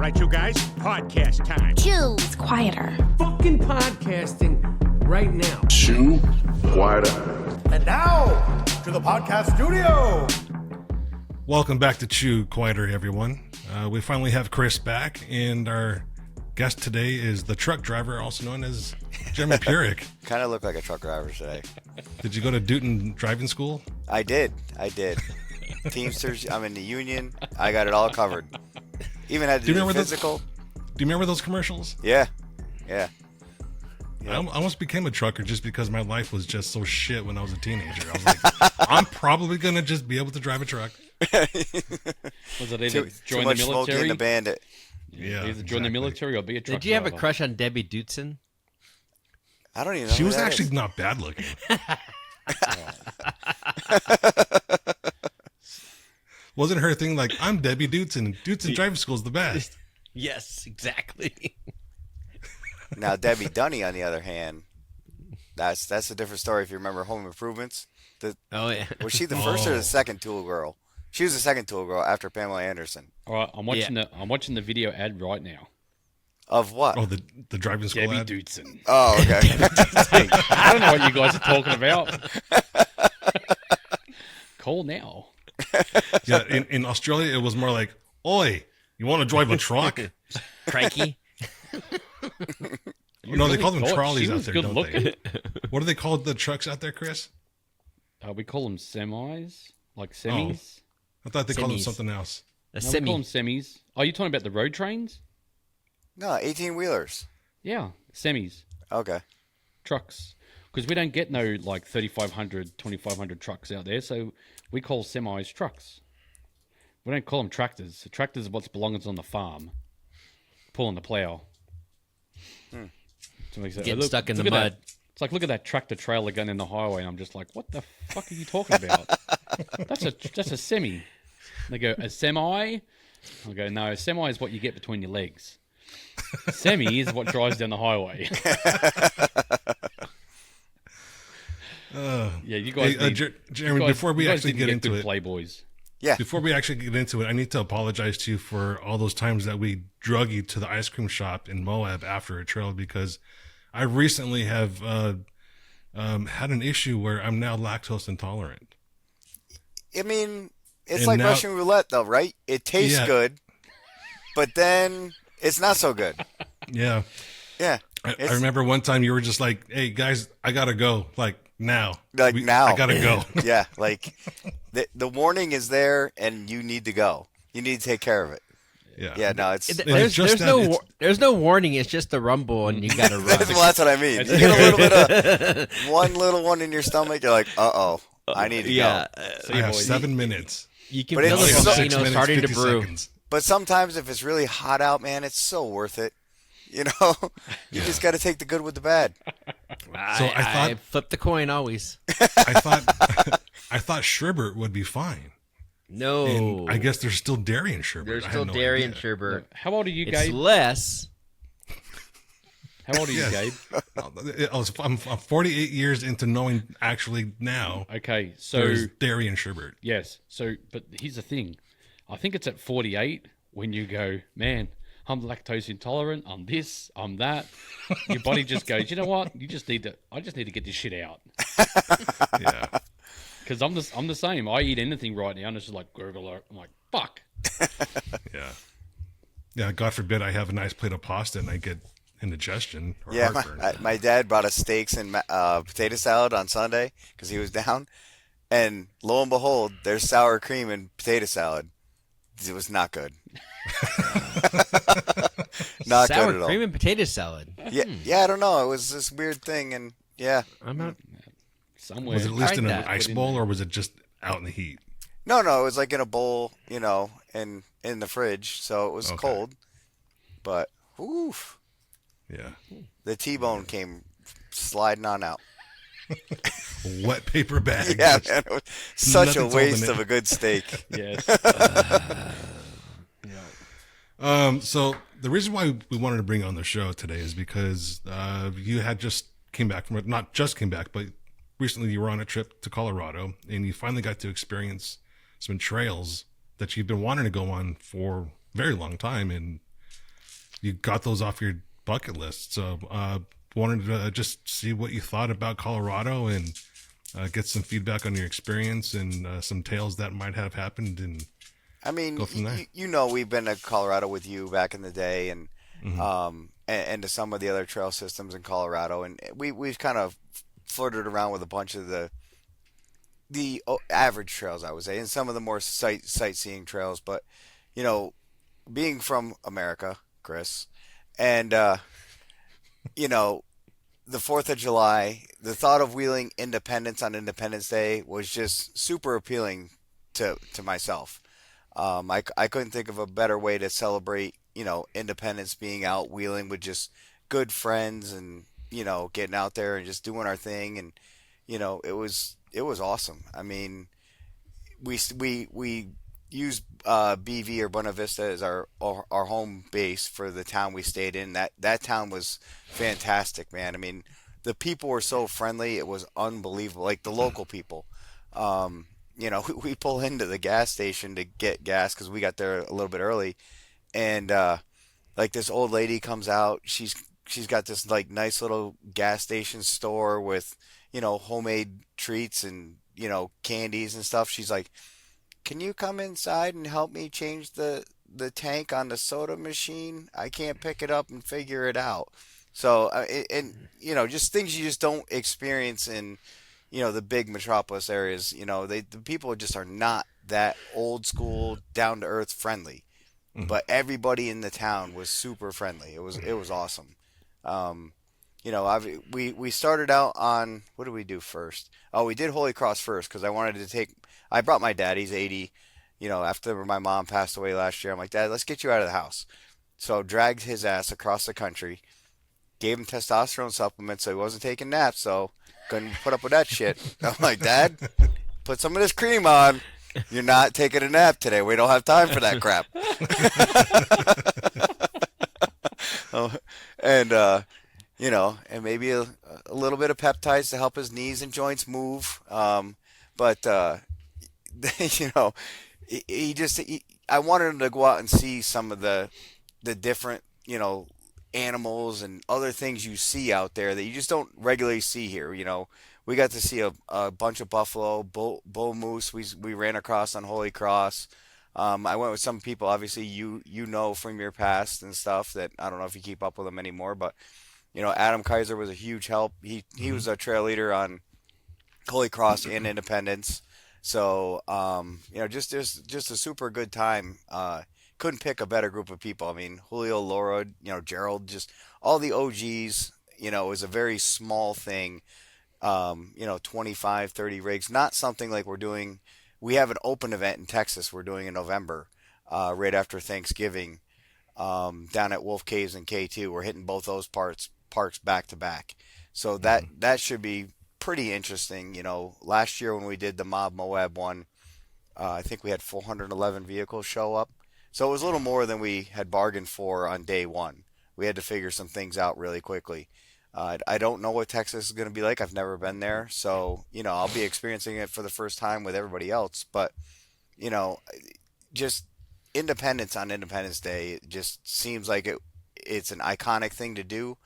right, you guys? Podcast time. Chew. It's quieter. Fucking podcasting right now. Chew quieter. And now, to the podcast studio. Welcome back to Chew Quieter, everyone. We finally have Chris back, and our guest today is the truck driver, also known as Jeremy Purick. Kind of look like a truck driver today. Did you go to Dutton driving school? I did. Teamsters, I'm in the union. I got it all covered. Even had to do the physical. Do you remember those commercials? Yeah. I almost became a trucker just because my life was just so shit when I was a teenager. I was like, I'm probably going to just be able to drive a truck. Was it either join the military? In the bandit. Yeah, either join the military or be a truck Did you have a driver. crush on Debbie Dootson? I don't even know. She who was that actually is. not bad looking. Wasn't her thing like, I'm Debbie Dootson. Dootson driving school is the best. Yes, exactly. Now Debbie Dunny, on the other hand, that's a different story. If you remember Home Improvements, Oh yeah. was she the first or the second Tool girl? She was the second Tool girl after Pamela Anderson. All right, I'm watching the video ad right now. Of what? Oh, the driving school Debbie ad? Dootson. Oh, okay. Hey, I don't know what you guys are talking about. Call now. Yeah, in Australia, it was more like, oi, you want to drive a truck? Cranky. No, they call them trolleys out there, good don't looking. they? What do they call the trucks out there, Chris? We call them semis, like semis. I thought they called them Semis. something else. A No, we call them semi. semis. Oh, you talking about the road trains? No, 18-wheelers. Yeah, semis, Okay. trucks. Because we don't get no like 3,500, 2,500 trucks out there, so we call semis trucks. We don't call them tractors. Tractors are what belongs on the farm, pulling the plow. So it makes it- Getting look- stuck in the look at mud. that. It's like, look at that tractor trailer going in the highway, and I'm just like, what the fuck are you talking about? That's a semi. And they go, a semi? I go, no, a semi is what you get between your legs. Semi is what drives down the highway. Yeah, you guys. Hey, need- Jeremy, you guys- before we you guys actually didn't get into good it, Playboys. Yeah. before we actually get into it, I need to apologize to you for all those times that we drug you to the ice cream shop in Moab after a trail, because I recently have had an issue where I'm now lactose intolerant. I mean, it's And like now- Russian roulette, though, right? It tastes Yeah. good, but then it's not so good. Yeah. Yeah. I remember one time you were just like, hey, guys, I got to go. Like, now. Now. I got to go. Yeah, like the warning is there, and you need to go. You need to take care of it. Yeah. Yeah, no, it's It's just that There's no warning. It's just the rumble, and you gotta run. well, that's what I mean. You get a little bit of one little one in your stomach, you're like, I need to go. I have 7 minutes. You can But feel the it's so- 6 volcano minutes, starting to 50 brew. seconds. But sometimes if it's really hot out, man, it's so worth it. You know, you just got to take the good with the bad. I flip the coin always. I thought sherbet would be fine. No, And I guess there's still dairy in sherbet. there's I had still no dairy idea. and sherbet. How old are you, It's Gabe? less. How old are you, Yes. Gabe? I'm 48 years into knowing actually now Okay, so there's dairy in sherbet. yes, so but here's the thing. I think it's at 48 when you go, man, I'm lactose intolerant. I'm this. I'm that. Your body just goes, you know what? I just need to get this shit out. Yeah. Because I'm the same. I eat anything right now, and it's just like gurgle. I'm like, fuck. Yeah. Yeah. God forbid I have a nice plate of pasta and I get indigestion or Yeah, heartburn. my dad brought us steaks and potato salad on Sunday because he was down, and lo and behold, there's sour cream and potato salad. It was not good. Not Sour good at all. cream and potato salad. Yeah, I don't know. It was this weird thing, and yeah, I'm not. Somewhere. Was it at least tried in an that. ice bowl or was it just out in the heat? no, it was like in a bowl, you know, in the fridge, so it was Okay. cold. But oof, Yeah. the T-bone came sliding on out. Wet paper bag. Yeah, man, it was such a Nothing's waste holding of it. a good steak. Yes. So the reason why we wanted to bring you on the show today is because you had just came back from not just came back, but recently you were on a trip to Colorado and you finally got to experience some trails that you've been wanting to go on for a very long time. And you got those off your bucket list. So wanted to just see what you thought about Colorado and get some feedback on your experience and some tales that might have happened. And I mean, go from there. we've been to Colorado with you back in the day, and and to some of the other trail systems in Colorado, and we've kind of flirted around with a bunch of the average trails, I would say, and some of the more sightseeing trails. But being from America, Chris, and the 4th of July, the thought of wheeling Independence on Independence Day was just super appealing to myself. I couldn't think of a better way to celebrate, Independence, being out wheeling with just good friends and, getting out there and just doing our thing. And, it was awesome. I mean, we used BV or Buena Vista as our home base for the town we stayed in. That town was fantastic, man. I mean, the people were so friendly. It was unbelievable. Like the local people. We pull into the gas station to get gas because we got there a little bit early, and like this old lady comes out. She's got this like nice little gas station store with homemade treats and candies and stuff. She's like, "Can you come inside and help me change the tank on the soda machine? I can't pick it up and figure it out." So just things you just don't experience in the big metropolis areas. The people just are not that old school, down to earth friendly. But everybody in the town was super friendly. It was awesome. We started out on, what did we do first? Oh, we did Holy Cross first because I brought my dad. He's 80. After my mom passed away last year, I'm like, "Dad, let's get you out of the house." So dragged his ass across the country, gave him testosterone supplements so he wasn't taking naps, so couldn't put up with that shit. I'm like, "Dad, put some of this cream on. You're not taking a nap today. We don't have time for that crap." And maybe a little bit of peptides to help his knees and joints move. I wanted him to go out and see some of the different, animals and other things you see out there that you just don't regularly see here. We got to see a bunch of buffalo, bull moose. We ran across on Holy Cross. I went with some people, obviously from your past and stuff, that I don't know if you keep up with them anymore, but Adam Kaiser was a huge help. He was a trail leader on Holy Cross and Independence. So just a super good time. Couldn't pick a better group of people. I mean, Julio, Laura, Gerald, just all the OGs. It was a very small thing. 25, 30 rigs, not something like we're doing. We have an open event in Texas we're doing in November, right after Thanksgiving, down at Wolf Caves and K2. We're hitting both those parks back to back. So that should be pretty interesting. Last year when we did the Mob Moab one, I think we had 411 vehicles show up. So it was a little more than we had bargained for on day one. We had to figure some things out really quickly. I don't know what Texas is going to be like. I've never been there. So, I'll be experiencing it for the first time with everybody else. But, just Independence on Independence Day, it just seems like it's an iconic thing to do.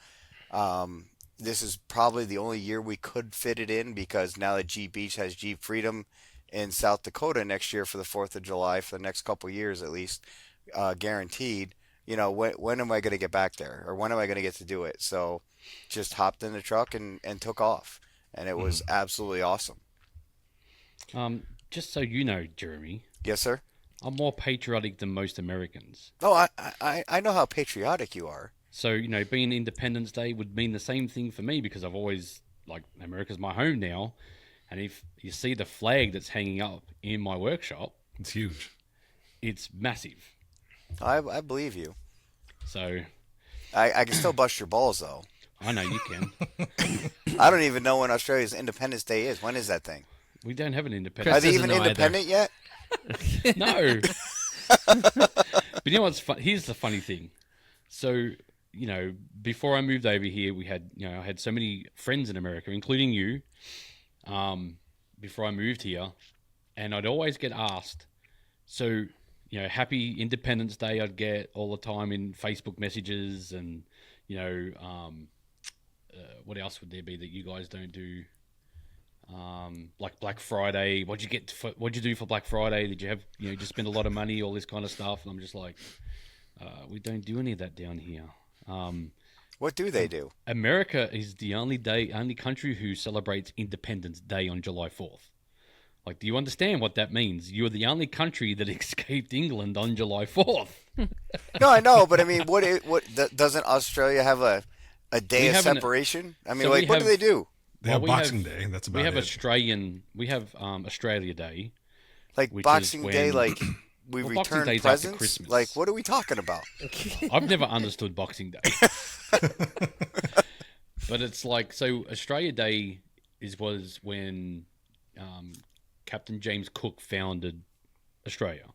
This is probably the only year we could fit it in because now that Jeep Beach has Jeep Freedom in South Dakota next year for the 4th of July, for the next couple years at least, guaranteed. When am I going to get back there, or when am I going to get to do it? So just hopped in the truck and took off, and it was absolutely awesome. Just so you know, Jeremy. Yes, sir. I'm more patriotic than most Americans. Oh, I know how patriotic you are. So, being Independence Day would mean the same thing for me because I've always, America's my home now. And if you see the flag that's hanging up in my workshop, It's huge. It's massive. I believe you. So I can still bust your balls, though. I know you can. I don't even know when Australia's Independence Day is. When is that thing? We don't have an independence. Are they even independent yet? No. But you know what's fun? Here's the funny thing. So, before I moved over here, we had, I had so many friends in America, including you, before I moved here. And I'd always get asked, so Happy Independence Day I'd get all the time in Facebook messages, and what else would there be that you guys don't do? Like Black Friday. What'd you do for Black Friday? Did you have just spend a lot of money, all this kind of stuff? And I'm just like, we don't do any of that down here. What do they do? America is the only country who celebrates Independence Day on July 4th. Like, do you understand what that means? You're the only country that escaped England on July 4th. No, I know, but I mean, doesn't Australia have a day of separation? What do they do? They have Boxing Day. That's about it. We have Australia Day. Like Boxing Day, like we return presents? Like, what are we talking about? I've never understood Boxing Day. But it's like, so Australia Day was when Captain James Cook founded Australia.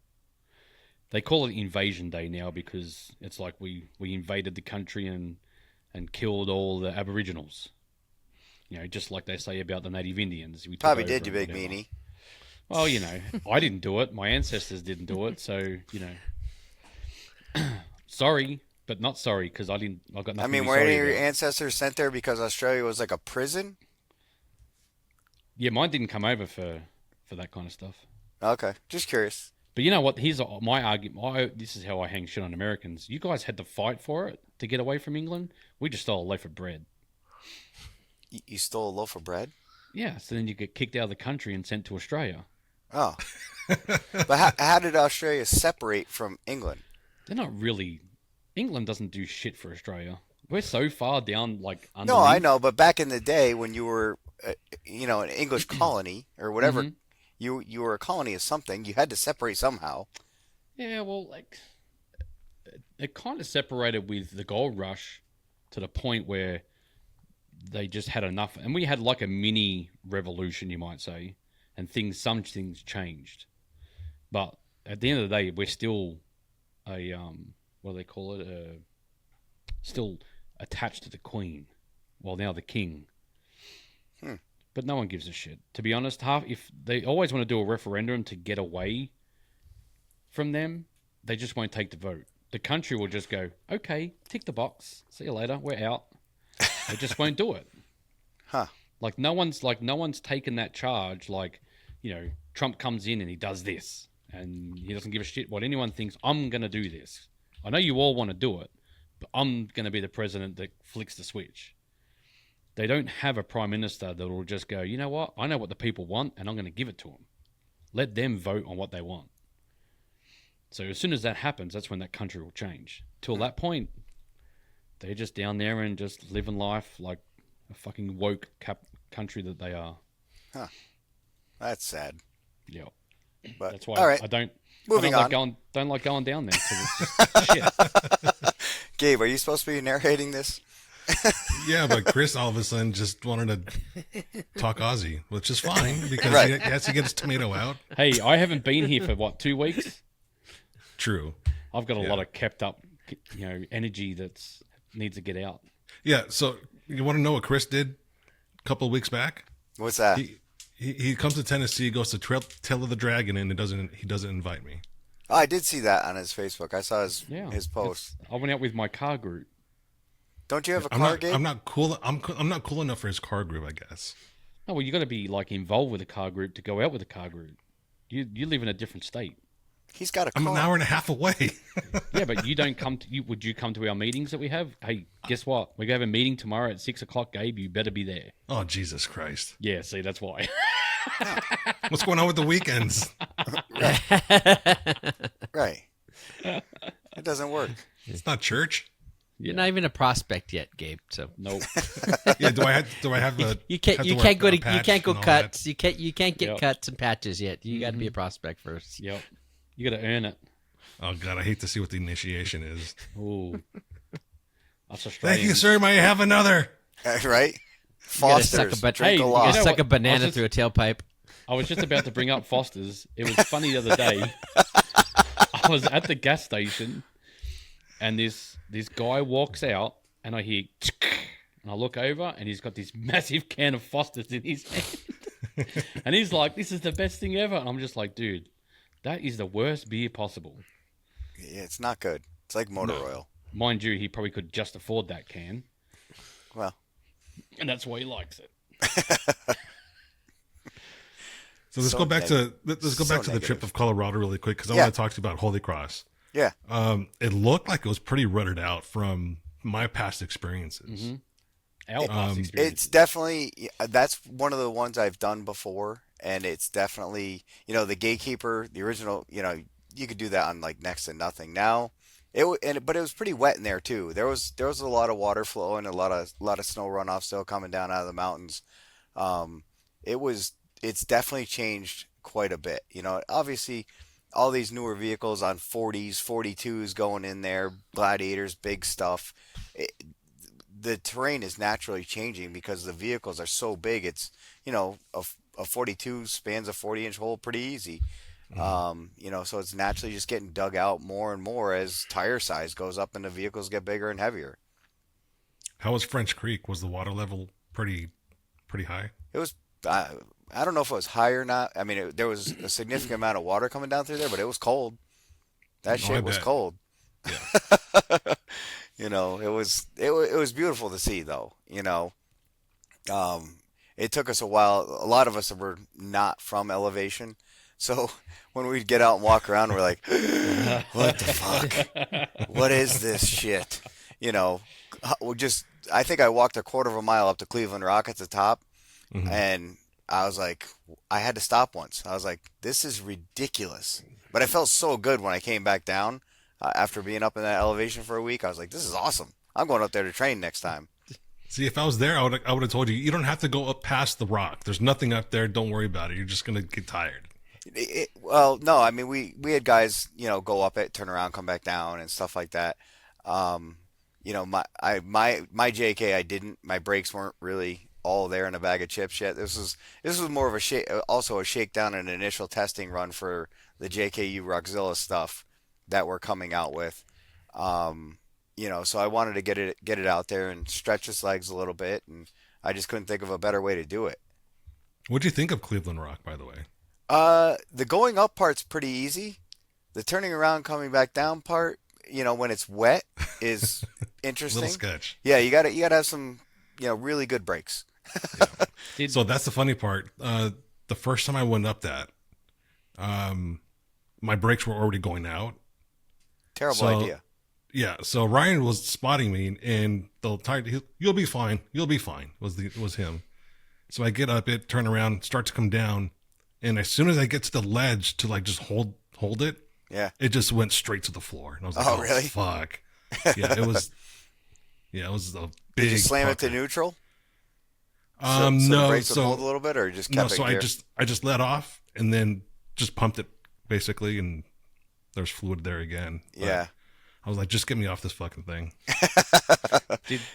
They call it Invasion Day now because it's like we invaded the country and killed all the Aboriginals. Just like they say about the Native Indians. We probably did, you big meanie. Well, I didn't do it. My ancestors didn't do it. So, sorry, but not sorry because I got nothing. I mean, were any of your ancestors sent there because Australia was like a prison? Yeah, mine didn't come over for that kind of stuff. Okay, just curious. But you know what? Here's my argument. This is how I hang shit on Americans. You guys had to fight for it to get away from England. We just stole a loaf of bread. You stole a loaf of bread? Yeah, so then you get kicked out of the country and sent to Australia. Oh. But how did Australia separate from England? They're not really... England doesn't do shit for Australia. We're so far down, like, underneath. No, I know, but back in the day when you were, an English colony or whatever, you were a colony of something, you had to separate somehow. Yeah, well, like, it kind of separated with the gold rush to the point where they just had enough, and we had like a mini revolution, you might say, and some things changed. But at the end of the day, we're still what do they call it? Still attached to the Queen, well, now the King. But no one gives a shit. To be honest, if they always want to do a referendum to get away from them, they just won't take the vote. The country will just go, okay, tick the box, see you later, we're out. They just won't do it. Huh. Like no one's taken that charge. Like, Trump comes in and he does this, and he doesn't give a shit what anyone thinks. I'm gonna do this. I know you all want to do it, but I'm gonna be the president that flicks the switch. They don't have a prime minister that will just go, you know what? I know what the people want, and I'm gonna give it to them. Let them vote on what they want. So as soon as that happens, that's when that country will change. Till that point, they're just down there and just living life like a fucking woke country that they are. Huh. That's sad. Yeah. But that's why all right. I don't like going down there because it's just shit. Gabe, are you supposed to be narrating this? Yeah, but Chris all of a sudden just wanted to talk Aussie, which is fine because he has to get his tomato out. Hey, I haven't been here for 2 weeks? True. I've got a lot of kept up, energy that's needs to get out. Yeah, so you want to know what Chris did a couple of weeks back? What's that? He comes to Tennessee, goes to Tail of the Dragon, and he doesn't invite me. Oh, I did see that on his Facebook. I saw his post. I went out with my car group. Don't you have a car, Gabe? I'm not cool. I'm not cool enough for his car group, I guess. No, well, you got to be like involved with a car group to go out with a car group. You live in a different state. He's got a car. I'm an hour and a half away. Yeah, but you don't come to. Would you come to our meetings that we have? Hey, guess what? We're gonna have a meeting tomorrow at 6:00, Gabe. You better be there. Oh, Jesus Christ! Yeah, see, that's why. What's going on with the weekends? Right. It doesn't work. It's not church. You're not even a prospect yet, Gabe. So nope. Yeah, do I have a? You can't go cuts. You can't get cuts and patches yet. You got to be a prospect first. Yep. You got to earn it. Oh God, I hate to see what the initiation is. Ooh. That's Australian. Thank you, sir. May I have another? Right. Foster's. Drink a lot. Suck a banana through a tailpipe. I was just about to bring up Foster's. It was funny the other day. I was at the gas station, and this guy walks out, and I hear, and I look over, and he's got this massive can of Foster's in his hand, and he's like, "This is the best thing ever." And I'm just like, "Dude, That is the worst beer possible. Yeah, it's not good. It's like motor oil. Mind you, he probably could just afford that can. Well, and that's why he likes it. So let's go back to the trip of Colorado really quick because I want to talk to you about Holy Cross. Yeah. It looked like it was pretty rutted out from my past experiences. Mm-hmm. Our past experiences. It's definitely, that's one of the ones I've done before, and it's definitely, the Gatekeeper, the original, you could do that on like next to nothing. Now, but it was pretty wet in there too. There was a lot of water flowing, a lot of snow runoff still coming down out of the mountains. It's definitely changed quite a bit. Obviously all these newer vehicles on 40s, 42s going in there, Gladiators, big stuff. The terrain is naturally changing because the vehicles are so big. It's, a 42 spans a 40-inch hole pretty easy. So it's naturally just getting dug out more and more as tire size goes up and the vehicles get bigger and heavier. How was French Creek? Was the water level pretty high? It was, I don't know if it was high or not. I mean, there was a significant amount of water coming down through there, but it was cold. That shit was cold. Yeah. It was beautiful to see though. It took us a while. A lot of us were not from elevation. So when we'd get out and walk around, we're like, what the fuck? What is this shit? I think I walked a quarter of a mile up to Cleveland Rock at the top. Mm-hmm. And I was like, I had to stop once. I was like, this is ridiculous. But I felt so good when I came back down after being up in that elevation for a week. I was like, this is awesome. I'm going up there to train next time. See, if I was there, I would have told you, you don't have to go up past the rock. There's nothing up there. Don't worry about it. You're just going to get tired. Well, no, I mean, we had guys, go up it, turn around, come back down and stuff like that. My JK, I didn't, my brakes weren't really all there in a bag of chips yet. This was more of a shakedown and initial testing run for the JKU Rockzilla stuff that we're coming out with. So I wanted to get it out there and stretch his legs a little bit, and I just couldn't think of a better way to do it. What'd you think of Cleveland Rock, by the way? The going up part's pretty easy. The turning around, coming back down part, when it's wet is interesting. Little sketch. Yeah, you gotta have some, really good brakes. Yeah. So that's the funny part. The first time I went up that, my brakes were already going out. Terrible idea. Yeah. So Ryan was spotting me, and the tire, you'll be fine. You'll be fine. Was him. So I get up, turn around, start to come down, and as soon as I get to the ledge to like just hold it, yeah, it just went straight to the floor, and I was like, "Oh, really? Fuck!" Yeah, it was. Yeah, it was a big. Did you slam pucker. it to neutral? No. The brakes would hold a little bit, or just kept it so gear? I just let off and then just pumped it basically, and there's fluid there again. But yeah. I was like, just get me off this fucking thing.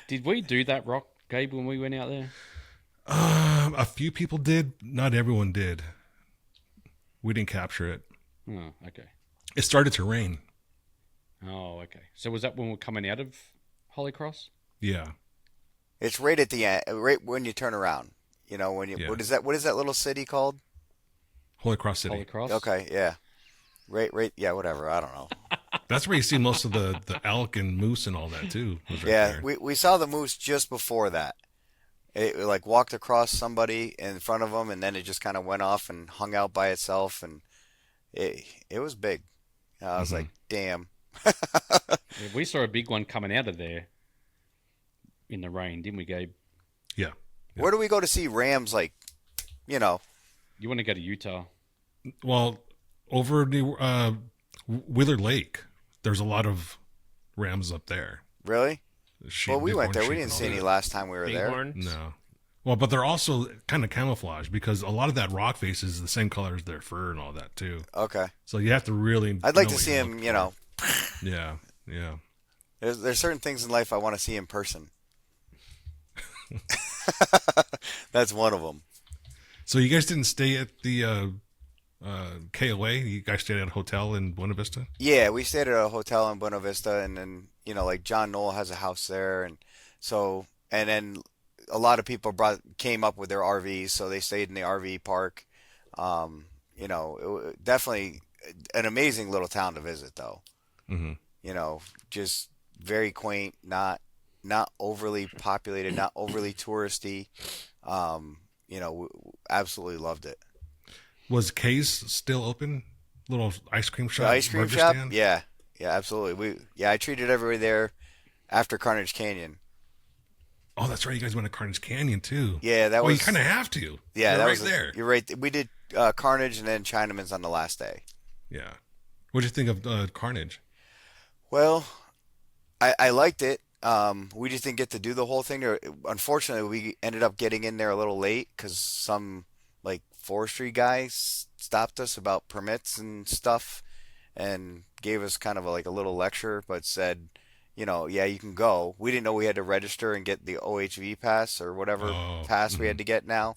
Did we do that, Rock, Gabe, when we went out there? A few people did. Not everyone did. We didn't capture it. Oh, okay. It started to rain. Oh, okay. So was that when we're coming out of Holy Cross? Yeah. It's right at the end, right when you turn around. When you what is that little city called? Holy Cross City. Holy Cross. Okay, yeah. Right. Yeah, whatever. I don't know. That's where you see most of the elk and moose and all that too. Right yeah, there. we saw the moose just before that. It like walked across somebody in front of them, and then it just kind of went off and hung out by itself, and it was big. I was like, damn. Yeah, we saw a big one coming out of there in the rain, didn't we, Gabe? Yeah. Where do we go to see rams? Like, You want to go to Utah? Well, over the Wheeler Lake, there's a lot of rams up there. really? Well, we went there. We Bighorn didn't sheep see and any all last time we were there. Bighorns? No. Well, but they're also kind of camouflaged because a lot of that rock face is the same color as their fur and all that too. Okay. So you have to really. I'd like know to what see you're him, looking for. Yeah. There's certain things in life I want to see in person. That's one of them. So you guys didn't stay at the KOA? You guys stayed at a hotel in Buena Vista? Yeah, we stayed at a hotel in Buena Vista, and then like John Knoll has a house there, and then a lot of people came up with their RVs, so they stayed in the RV park. Definitely an amazing little town to visit, though. Mm-hmm. You know, just very quaint, not overly populated, not overly touristy. You know, absolutely loved it. Was Kay's still open? Little ice cream shop? The ice cream burger shop? stand? Yeah, absolutely. I treated everybody there after Carnage Canyon. Oh, that's right. You guys went to Carnage Canyon too. Yeah, that was. was. You kind of have to. Yeah, you're that right was there. You're right. We did Carnage and then Chinaman's on the last day. Yeah. What'd you think of Carnage? Well, I liked it. We just didn't get to do the whole thing. Unfortunately, we ended up getting in there a little late because some like forestry guys stopped us about permits and stuff, and gave us kind of a little lecture, but said, you know, yeah, you can go. We didn't know we had to register and get the OHV pass or whatever pass we had to get now.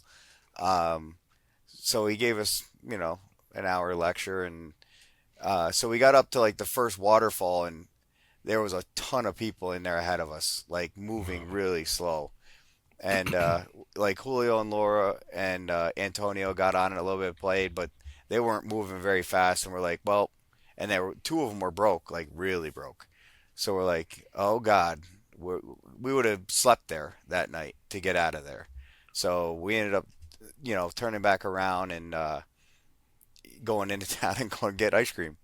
So he gave us, you know, an hour lecture, and so we got up to like the first waterfall, and there was a ton of people in there ahead of us, like moving really slow. And like Julio and Laura and Antonio got on and a little bit played, but they weren't moving very fast. And we're like, well, and there were two of them were broke, like really broke. So we're like, oh God, we would have slept there that night to get out of there. So we ended up, you know, turning back around and going into town and going to get ice cream.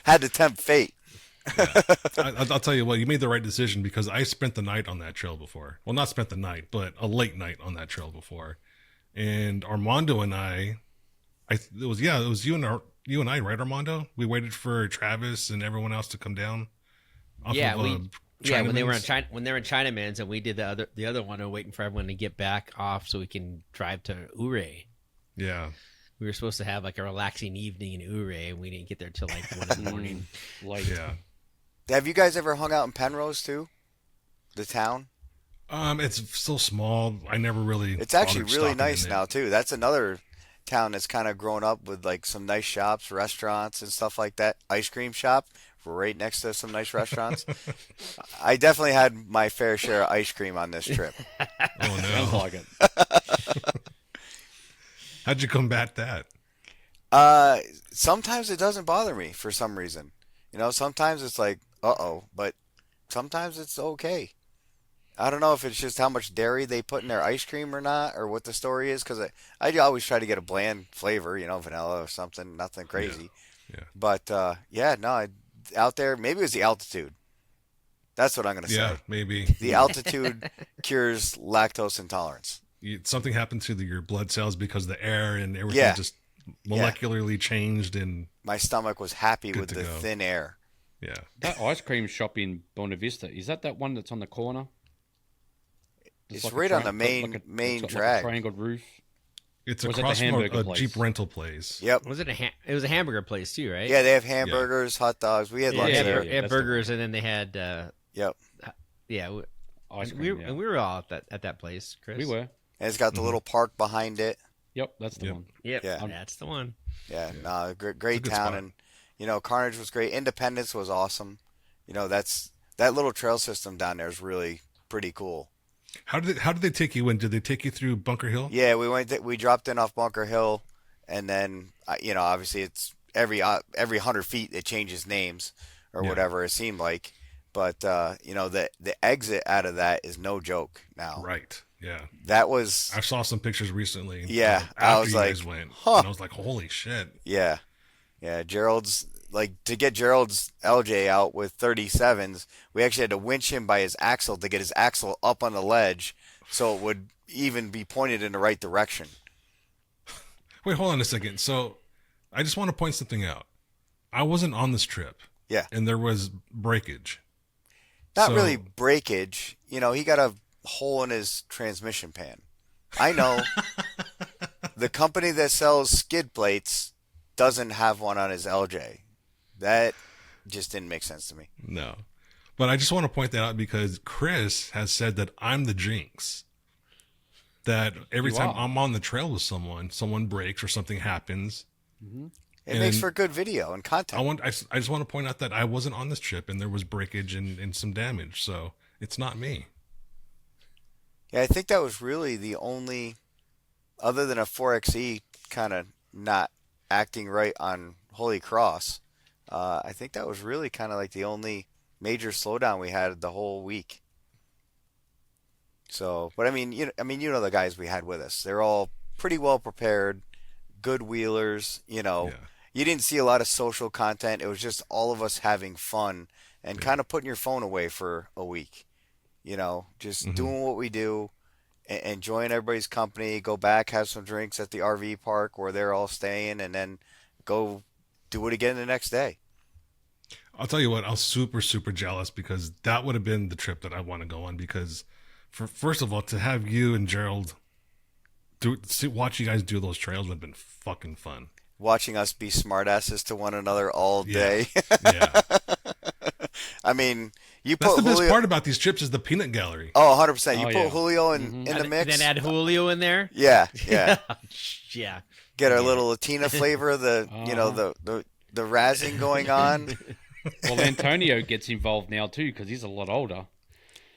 Had to tempt fate. Yeah. I'll tell you what, you made the right decision, because I spent the night on that trail before. Well, not spent the night, but a late night on that trail before. And Armando and it was you and I, right, Armando? We waited for Travis and everyone else to come down. When they were in Chinaman's, and we did the other one, and waiting for everyone to get back off so we can drive to Ouray. Yeah. We were supposed to have like a relaxing evening in Ouray, and we didn't get there till like 1 in the morning. Yeah. Have you guys ever hung out in Penrose too? The town? It's so small. I never really. It's actually really nice now too. That's another town that's kind of grown up with like some nice shops, restaurants, and stuff like that. Ice cream shop right next to some nice restaurants. I definitely had my fair share of ice cream on this trip. Oh no! Sounds like it. How'd you combat that? Sometimes it doesn't bother me for some reason. You know, sometimes it's like, uh-oh, but sometimes it's okay. I don't know if it's just how much dairy they put in their ice cream or not, or what the story is, because I always try to get a bland flavor, you know, vanilla or something, nothing crazy. Yeah. But, out there, maybe it was the altitude. That's what I'm going to say. Yeah, maybe. The altitude cures lactose intolerance. Something happened to your blood cells because the air and everything just molecularly changed, and my stomach was happy with the go. thin air. Yeah. That ice cream shop in Buena Vista, is that one that's on the corner? It's like right on the main drag. Like a triangle roof. It's was across it from a place? Jeep rental place. Yep. It was a hamburger place too, right? Yeah, they have hamburgers, hot dogs. We had lunch there. They had burgers, and then they had. Yep. Yeah. Ice cream, and we were all at that place, Chris. We were. And it's got the little park behind it. Yep, that's the one. Yep, Yeah. that's the one. Yeah, no, great town, spot. and you know, Carnage was great. Independence was awesome. You know, that little trail system down there is really pretty cool. How did they take you in? Did they take you through Bunker Hill? Yeah, we dropped in off Bunker Hill, and then you know, obviously it's every 100 feet it changes names or whatever it seemed like, but you know, the exit out of that is no joke now. Right. Yeah. That was. I saw some pictures recently. Yeah, after I was you like, guys went, huh. and I was like, holy shit. Yeah. Gerald's to get Gerald's LJ out with 37s, we actually had to winch him by his axle to get his axle up on the ledge so it would even be pointed in the right direction. Wait, hold on a second. So I just want to point something out. I wasn't on this trip. Yeah. And there was breakage. Not really breakage. You know, he got a hole in his transmission pan. I know. The company that sells skid plates doesn't have one on his LJ. That just didn't make sense to me. No. But I just want to point that out because Chris has said that I'm the jinx. That every time I'm on the trail with someone breaks or something happens. Mm-hmm. It makes for good video and content. I just want to point out that I wasn't on this trip and there was breakage and some damage. So it's not me. Yeah, I think that was really the only, other than a 4xe kind of not acting right on Holy Cross, I think that was really kind of like the only major slowdown we had the whole week. So, but I mean, you know the guys we had with us. They're all pretty well prepared, good wheelers. Yeah. You didn't see a lot of social content. It was just all of us having fun and kind of putting your phone away for a week. Just doing what we do, enjoying everybody's company. Go back, have some drinks at the RV park where they're all staying, and then go do it again the next day. I'll tell you what, I was super, super jealous because that would have been the trip that I want to go on because, first of all, to have you and Gerald watch you guys do those trails would have been fucking fun. Watching us be smartasses to one another all day. Yeah. I mean, That's the best part about these trips is the peanut gallery. Oh, 100%. You Oh, put yeah. Julio in the mix. Then add Julio in there. Yeah. Yeah. Get our little Latina flavor, the razzing going on. Well, Antonio gets involved now too because he's a lot older.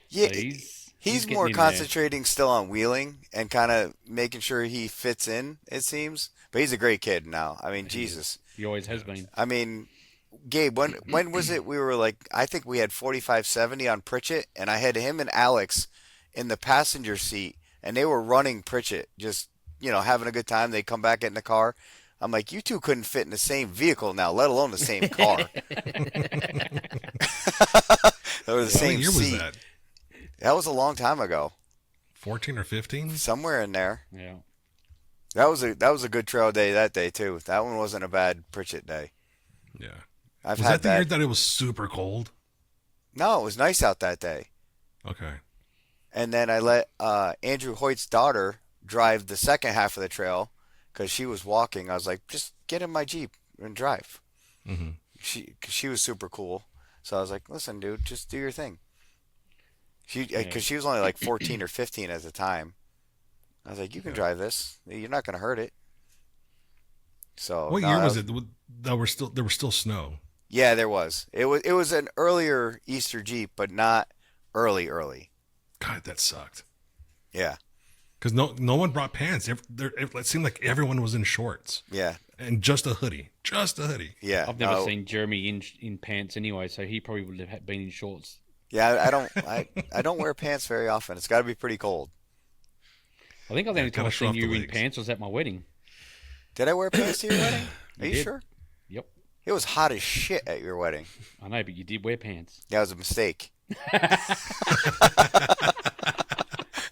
Yeah, So he's getting more in there. concentrating still on wheeling and kind of making sure he fits in, it seems. But he's a great kid now. I mean, Jesus. He always has been. I mean, Gabe, when was it we were like, I think we had 4570 on Pritchett, and I had him and Alex in the passenger seat, and they were running Pritchett, just, having a good time. They come back in the car. I'm like, you two couldn't fit in the same vehicle now, let alone the same car. Or the same What year seat. was that? That was a long time ago. 14 or 15? Somewhere in there. Yeah. That was a good trail day that day too. That one wasn't a bad Pritchett day. Yeah. I've Was had that the year that it was super cold? No, it was nice out that day. Okay. And then I let Andrew Hoyt's daughter drive the second half of the trail because she was walking. I was like, just get in my Jeep and drive. Mm-hmm. She was super cool. So I was like, listen, dude, just do your thing. Because she was only like 14 or 15 at the time. I was like, you can drive this. You're not going to hurt it. So What no, year was it there was still snow? Yeah, there was. It was an earlier Easter Jeep, but not early. God, that sucked. Yeah. Because no one brought pants. It seemed like everyone was in shorts. Yeah. And just a hoodie. Yeah. I've never seen Jeremy in pants anyway, so he probably would have been in shorts. Yeah, I don't wear pants very often. It's got to be pretty cold. I think the only time gotta I've show seen off you the in legs. pans was at my wedding. Did I wear pants to your wedding? Are you did. sure? Yep. It was hot as shit at your wedding. I know, but you did wear pants. That was a mistake.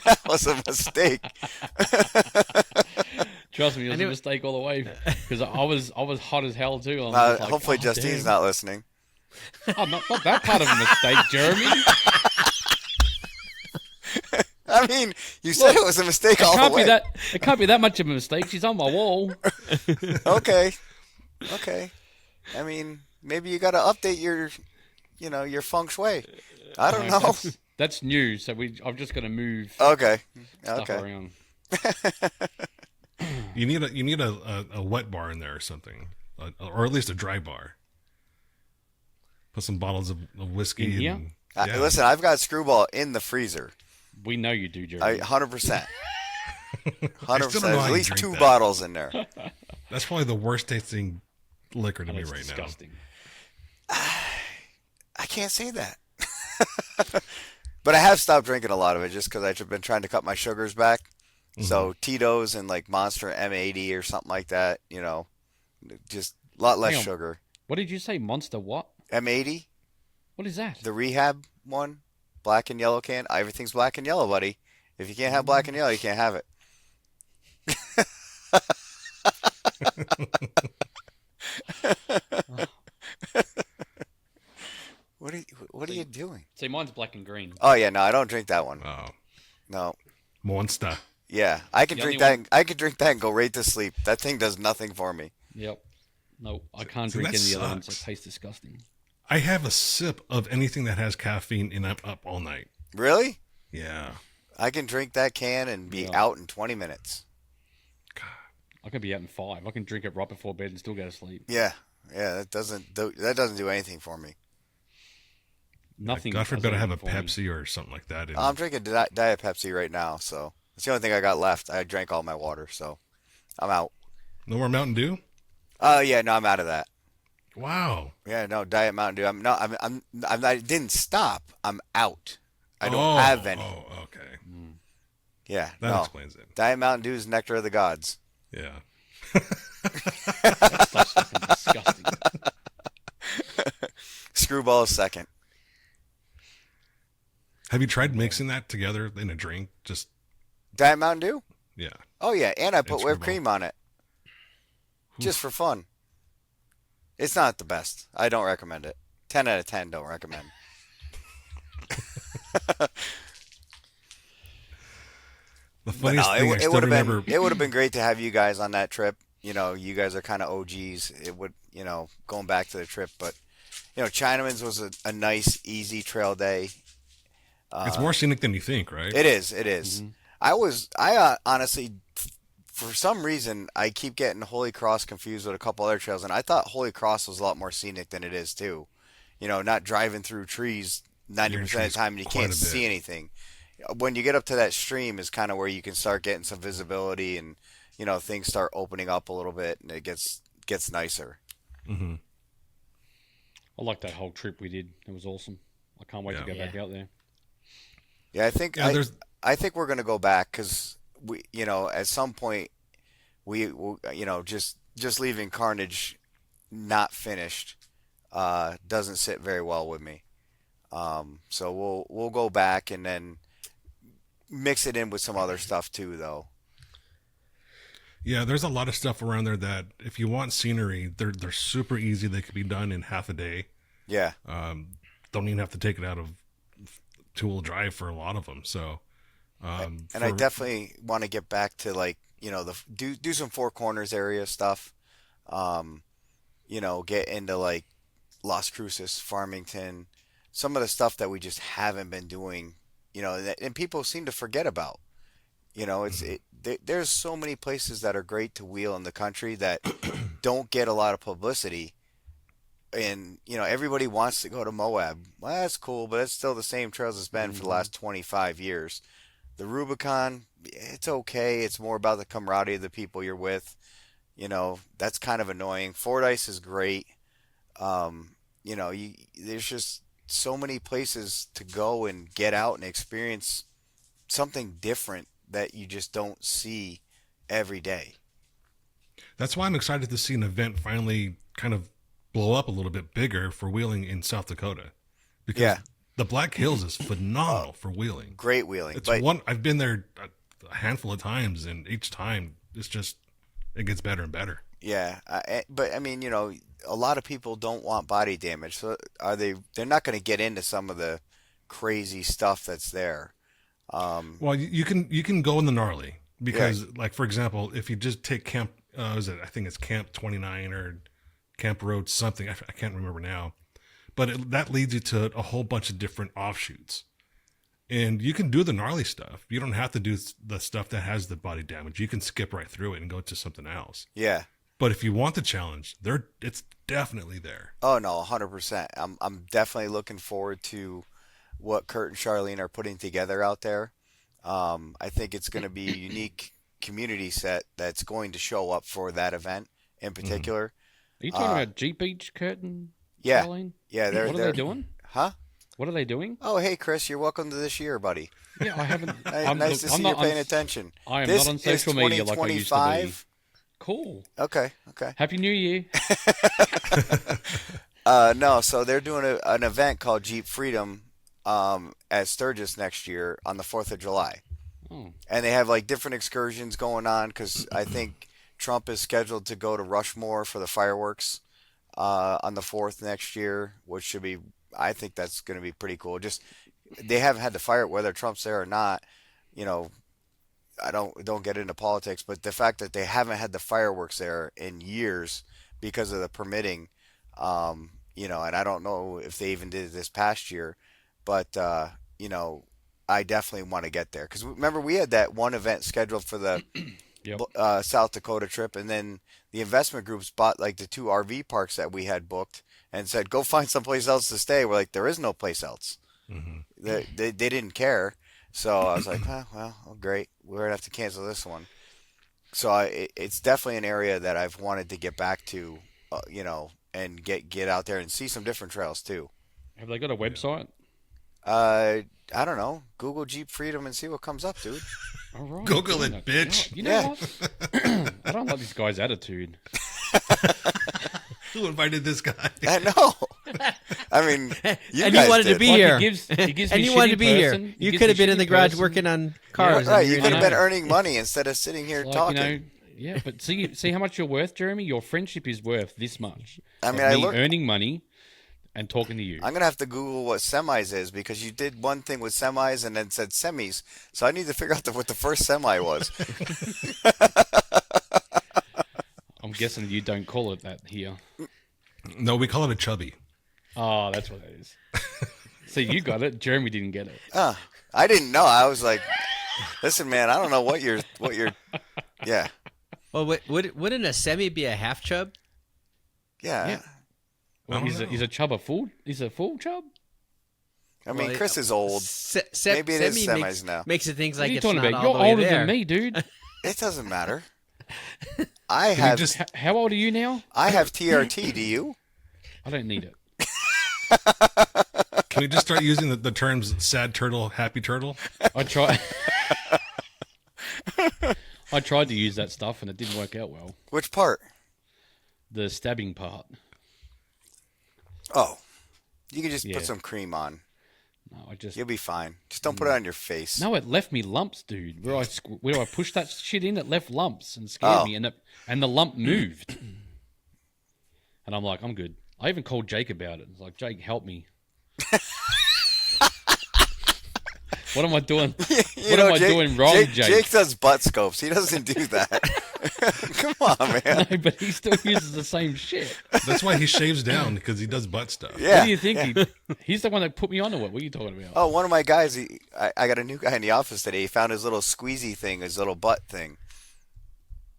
That was a mistake. Trust me, it was a mistake all the way because I was hot as hell too. I'm just like, Hopefully oh, Justine's damn. not listening. Oh, not that part of a mistake, Jeremy. I mean, you said it was a mistake all the way. It can't be that much of a mistake. She's on my wall. Okay. I mean, maybe you got to update your feng shui. I don't know. That's new, so I'm just gonna move Okay. stuff around. You need a wet bar in there or something, or at least a dry bar. Put some bottles of whiskey In here? and Listen, I've got Screwball in the freezer. We know you do, Jeremy. 100%. I still don't know how At you least drink 2 that. bottles in there. That's probably the worst tasting liquor to And me it's right disgusting. I can't say that. But I have stopped drinking a lot of it just because I've been trying to cut my sugars back. So Tito's and like Monster M80 or something like that, just a lot less Hang on. sugar. What did you say? Monster what? M80, What is that? the rehab one, black and yellow can. Everything's black and yellow, buddy. If you can't have black and yellow, you can't have it. What are you doing? See, mine's black and green. Oh yeah, no, I don't drink that one. now. Oh, No. Monster. Yeah, I can The drink only that. I can drink that and go right to sleep. That thing does nothing for me. Yep. No, I can't See, drink that any of the other ones. It sucks. tastes disgusting. I have a sip of anything that has caffeine and I'm up all night. Really? Yeah. I can drink that can and be Yeah. out in 20 minutes. I can be out in 5. I can drink it right before bed and still go to sleep. Yeah, that doesn't do anything for me. Nothing. God does forbid I have a anything for me. Pepsi or something like that. And I'm drinking Diet Pepsi right now, so it's the only thing I got left. I drank all my water, so I'm out. no more Mountain Dew? Oh yeah, no, I'm out of that. Wow. Yeah, no, Diet Mountain Dew. I'm not. I didn't stop. I'm out. I don't have any. Oh, okay. Yeah, That no. explains it. Diet Mountain Dew is nectar of the gods. Yeah. That's fucking disgusting. Screwball is second. Have you tried mixing that together in a drink? Just Diet Mountain Dew? yeah. Oh yeah, and I put It's whipped Screwball. cream on it, just for fun. It's not the best. I don't recommend it. 10 out of 10 don't recommend. The funniest thing I It still would have remember. been. It would have been great to have you guys on that trip. You guys are kind of OGs. It would, going back to the trip, but Chinaman's was a nice, easy trail day. It's more scenic than you think, right? It is. It is. I honestly, for some reason, I keep getting Holy Cross confused with a couple other trails, and I thought Holy Cross was a lot more scenic than it is too. Not driving through trees 90% of the time and you quite can't a bit. see anything. When you get up to that stream is kind of where you can start getting some visibility and things start opening up a little bit and it gets nicer. Mm-hmm. I like that whole trip we did. It was awesome. I can't wait to go Yeah. back out there. Yeah, I think Yeah, there's I think we're gonna go back because we at some point we just leaving Carnage not finished doesn't sit very well with me. So we'll go back and then mix it in with some other stuff too, though. Yeah, there's a lot of stuff around there that if you want scenery, they're super easy. They could be done in half a day. Yeah. Don't even have to take it out of two-wheel drive for a lot of them. So, And I definitely want to get back to do some Four Corners area stuff. Get into like Las Cruces, Farmington, some of the stuff that we just haven't been doing. And people seem to forget about. There's so many places that are great to wheel in the country that don't get a lot of publicity. And, everybody wants to go to Moab. Well, that's cool, but it's still the same trails it's been for the last 25 years. The Rubicon, it's okay. It's more about the camaraderie of the people you're with. That's kind of annoying. Fordyce is great. There's just so many places to go and get out and experience something different that you just don't see every day. that's why I'm excited to see an event finally kind of blow up a little bit bigger for wheeling in South Dakota. Because Yeah. the Black Hills is phenomenal for wheeling. Great wheeling. It's But I've been there a handful of times, and each time it gets better and better. yeah, but I mean, a lot of people don't want body damage. So they're not going to get into some of the crazy stuff that's there. Well, you can go in the gnarly because, like, for example, if you just take Camp, I think it's Camp 29 or Camp Road something. I can't remember now, but that leads you to a whole bunch of different offshoots, and you can do the gnarly stuff. You don't have to do the stuff that has the body damage. You can skip right through it and go to something else. Yeah. But if you want the challenge, it's definitely there. Oh no, 100%. I'm definitely looking forward to what Kurt and Charlene are putting together out there. I think it's going to be a unique community set that's going to show up for that event in particular. Are you talking about Jeep Beach, Curtin? Yeah. Charlene? Yeah, What are they doing? Huh? What are they doing? Oh, hey Chris, you're welcome to this year, buddy. Yeah, I haven't. Nice to see you paying attention. I am This not on is social media like I used to be. 2025. Cool. Okay. Happy New Year. No, so they're doing an event called Jeep Freedom at Sturgis next year on the 4th of July. Oh. And they have like different excursions going on because I think Trump is scheduled to go to Rushmore for the fireworks on the 4th next year, which should be, I think that's going to be pretty cool. Just they haven't had the fire, whether Trump's there or not, I don't get into politics, but the fact that they haven't had the fireworks there in years because of the permitting, and I don't know if they even did it this past year, but I definitely want to get there because remember we had that one event scheduled for the Yep. South Dakota trip, and then the investment groups bought like the 2 RV parks that we had booked and said go find someplace else to stay. We're like, there is no place else. Mm-hmm. They didn't care. So I was like, well, great. We're going to have to cancel this one. So it's definitely an area that I've wanted to get back to, and get out there and see some different trails too. Have they got a website? I don't know. Google Jeep Freedom and see what comes up, dude. All right. Google it, bitch. You know what? I don't like this guy's attitude. Who invited this guy? I know. I mean, you And guys you wanted did. to be Like, here. he gives And me you wanted to shitty be here. person. He You gives could have me been in the shitty garage person. working on cars. Right, and you you're could have not. been earning money instead of sitting here Like, talking. yeah, but see how much you're worth, Jeremy? Your friendship is worth this much. I mean, Of I me look. earning money and talking to you. I'm gonna have to Google what semis is because you did one thing with semis and then said semis. So I need to figure out what the first semi was. I'm guessing you don't call it that here. No, we call it a chubby. Oh, that's what it is. See, you got it. Jeremy didn't get it. I didn't know. I was like, listen, man, I don't know what you're. Yeah, Well, wouldn't a semi be a half chub? yeah. Yeah. Well, he's a chub a full? He's a full chub? I mean, Well, Chris is old. Maybe it is semis now. Makes it things What like are you it's talking not about? all You're the way older there. than me, dude. It doesn't matter. I have How old are you now? I have TRT. Do you? I don't need it. Can we just start using the terms sad turtle, happy turtle? I tried. I tried to use that stuff and it didn't work out well. Which part? The stabbing part. Oh, you can just Yeah. put some cream on. No, I just You'll be fine. Just don't put it on your face. no. It left me lumps, dude. Where I pushed that shit in, it left lumps and scared me, and the lump moved. And I'm like, I'm good. I even called Jake about it. It's like, Jake, help me. What am I doing? What am I doing wrong, Jake? Jake does butt scopes. He doesn't do that. Come on, man. No, but he still uses the same shit. That's why he shaves down, because he does butt stuff. Yeah. What do you think? He's the one that put me onto it. What are you talking about? Oh, one of my guys, I got a new guy in the office today. He found his little squeezy thing, his little butt thing.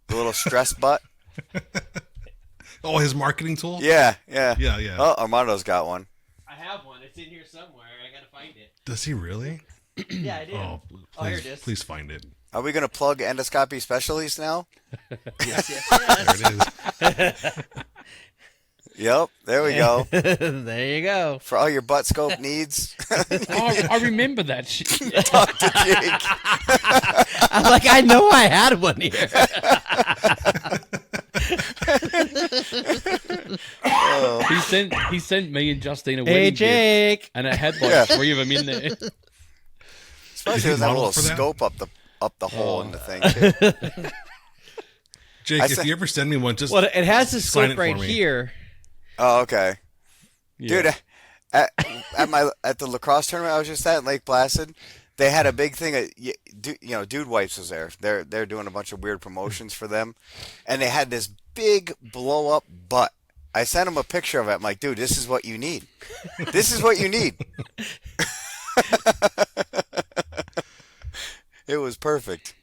The little stress butt. Oh, his marketing tool? Yeah. Yeah. Oh, Armando's got one. I have one. It's in here somewhere. I gotta find it. Does he really? Yeah, I do. Oh, here please, it is. please find it. Are we going to plug endoscopy specialties now? Yes. There it is. Yep, there we go. There you go. For all your butt scope needs, Oh, I remember that shit. talk to Jake. I'm like, I know I had one here. He sent me and Justine a Hey, wedding gift, Jake. and it had like Yeah. 3 of them in there. Especially with that model little for that? scope up the hole in the thing too. Jake, I if said- you ever send me one, just Well, it has the Sign scope it for right me. here. Oh, okay. Yeah. Dude, at the lacrosse tournament I was just at in Lake Placid, they had a big thing of Dude Wipes was there. They're doing a bunch of weird promotions for them, and they had this big blow up butt. I sent him a picture of it. I'm like, dude, this is what you need. This is what you need. It was perfect.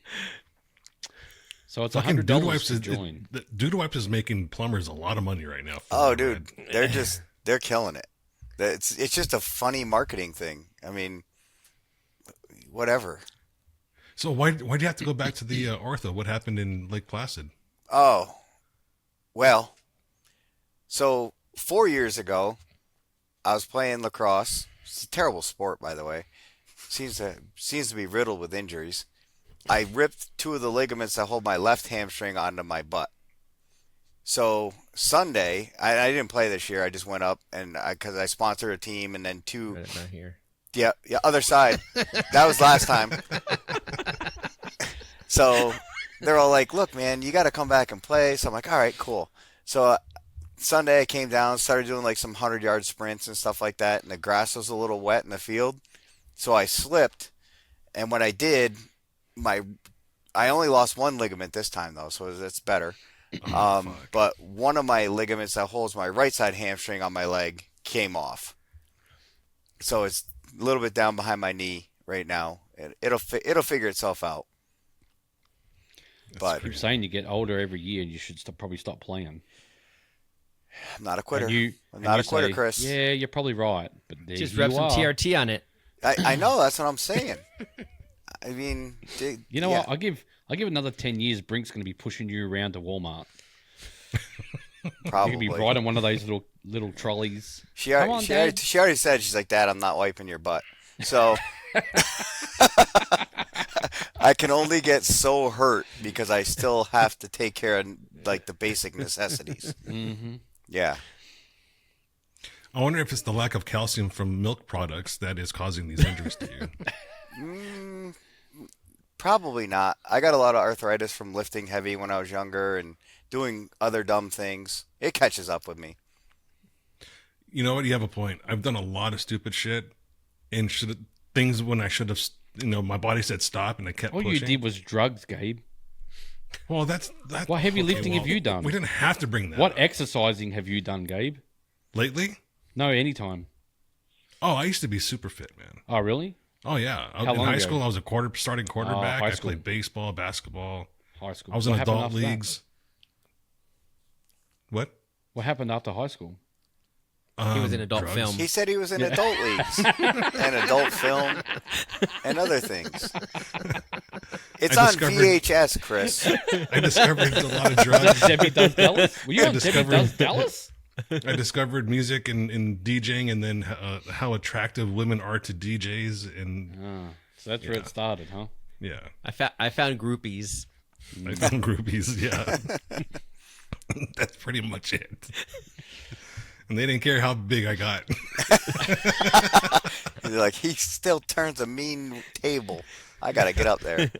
So it's fucking $100 Dude Wipes to is join. Dude Wipes is making plumbers a lot of money right now. Oh, dude, they're killing it. It's just a funny marketing thing. I mean, whatever. So why do you have to go back to the ortho? What happened in Lake Placid? Oh, well, so 4 years ago, I was playing lacrosse. It's a terrible sport, by the way. Seems to be riddled with injuries. I ripped 2 of the ligaments that hold my left hamstring onto my butt. So Sunday, I didn't play this year. I just went up and because I sponsored a team, and then 2. Right, not here. Yeah, other side. That was last time. So they're all like, look, man, you got to come back and play. So I'm like, all right, cool. So Sunday I came down, started doing like some 100-yard sprints and stuff like that. And the grass was a little wet in the field. So I slipped. And when I did, I only lost 1 ligament this time, though. So that's better. But one of my ligaments that holds my right side hamstring on my leg came off. So it's a little bit down behind my knee right now. It'll figure itself out. But Keep saying you get older every year, and you should probably stop playing. I'm not a quitter. I'm I'm not a quitter, Chris. Yeah, you're probably right, but there Just you rub some are. TRT on it. I know, that's what I'm saying. I mean, You know what? I give it another 10 years. Brink's going to be pushing you around to Walmart. Probably. You could be riding one of those little trolleys. She already said, she's like, Dad, I'm not wiping your butt. So I can only get so hurt because I still have to take care of like the basic necessities. Mm-hmm. Yeah. I wonder if it's the lack of calcium from milk products that is causing these injuries to you. Probably not. I got a lot of arthritis from lifting heavy when I was younger and doing other dumb things. It catches up with me. You know what? You have a point. I've done a lot of stupid shit and things when I should have, my body said stop and I kept pushing. All you did was drugs, Gabe. Well, that's what heavy lifting have you done? We didn't have to bring that What up. exercising have you done, Gabe? Lately? No, anytime. Oh, I used to be super fit, man. Oh, really? Oh, yeah. How In long high ago? school, I was a starting quarterback. high I school. played baseball, basketball. High school. I was in What happened adult after that? leagues. What? What happened after high school? He was in adult drugs. film. He said he was in adult leagues and adult film and other things. It's I on discovered- VHS, Chris. I discovered a lot of Was that drugs. Debbie Does Dallas? Were you I on Debbie discovered- Does Dallas? I discovered music and DJing, and then how attractive women are to DJs, and So that's where it started, huh? yeah, I found groupies. I found groupies. Yeah, that's pretty much it. And they didn't care how big I got. They're like, he still turns a mean table. I got to get up there.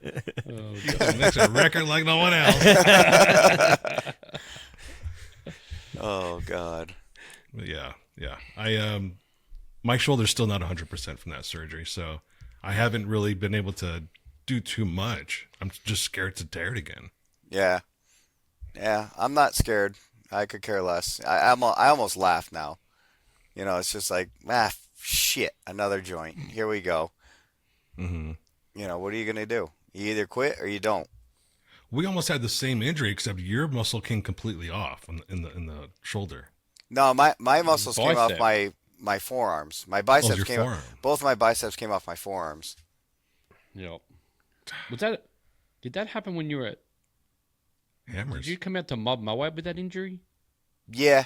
Makes a record like no one else. Oh, God. But yeah. I my shoulder's still not 100% from that surgery, so I haven't really been able to do too much. I'm just scared to tear it again. Yeah. Yeah, I'm not scared. I could care less. I almost laugh now. It's just like, shit, another joint. Here we go. Mm-hmm. What are you going to do? You either quit or you don't. We almost had the same injury, except your muscle came completely off in the shoulder. No, my muscles came off Bicep. my forearms. My biceps your came forearm. off. Both my biceps came off my forearms. Yep. Did that happen when you were at... Hammers. Did you come out to Mob Moab with that injury? Yeah.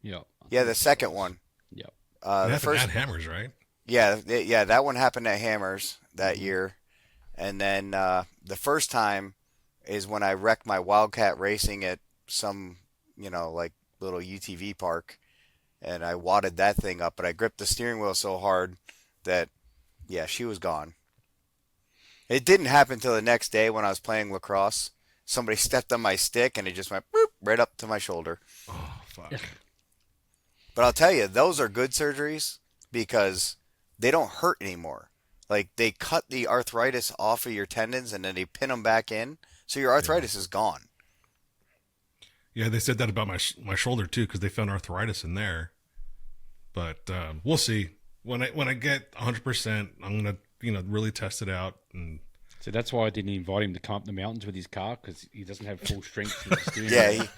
Yep. Yeah, the second one. Yep. It The happened first at Hammers, right? Yeah, that one happened at Hammers that year. And then the first time is when I wrecked my Wildcat racing at some, like little UTV park. And I wadded that thing up, but I gripped the steering wheel so hard that, yeah, she was gone. It didn't happen till the next day when I was playing lacrosse. Somebody stepped on my stick and it just went boop, right up to my shoulder. Oh, fuck. But I'll tell you, those are good surgeries because they don't hurt anymore. Like, they cut the arthritis off of your tendons and then they pin them back in. So your arthritis is gone. Yeah, they said that about my shoulder too, because they found arthritis in there. But we'll see. When I get 100%, I'm gonna really test it out. And So that's why I didn't invite him to come up the mountains with his car, because he doesn't have full strength. In the steering Yeah, wheel. he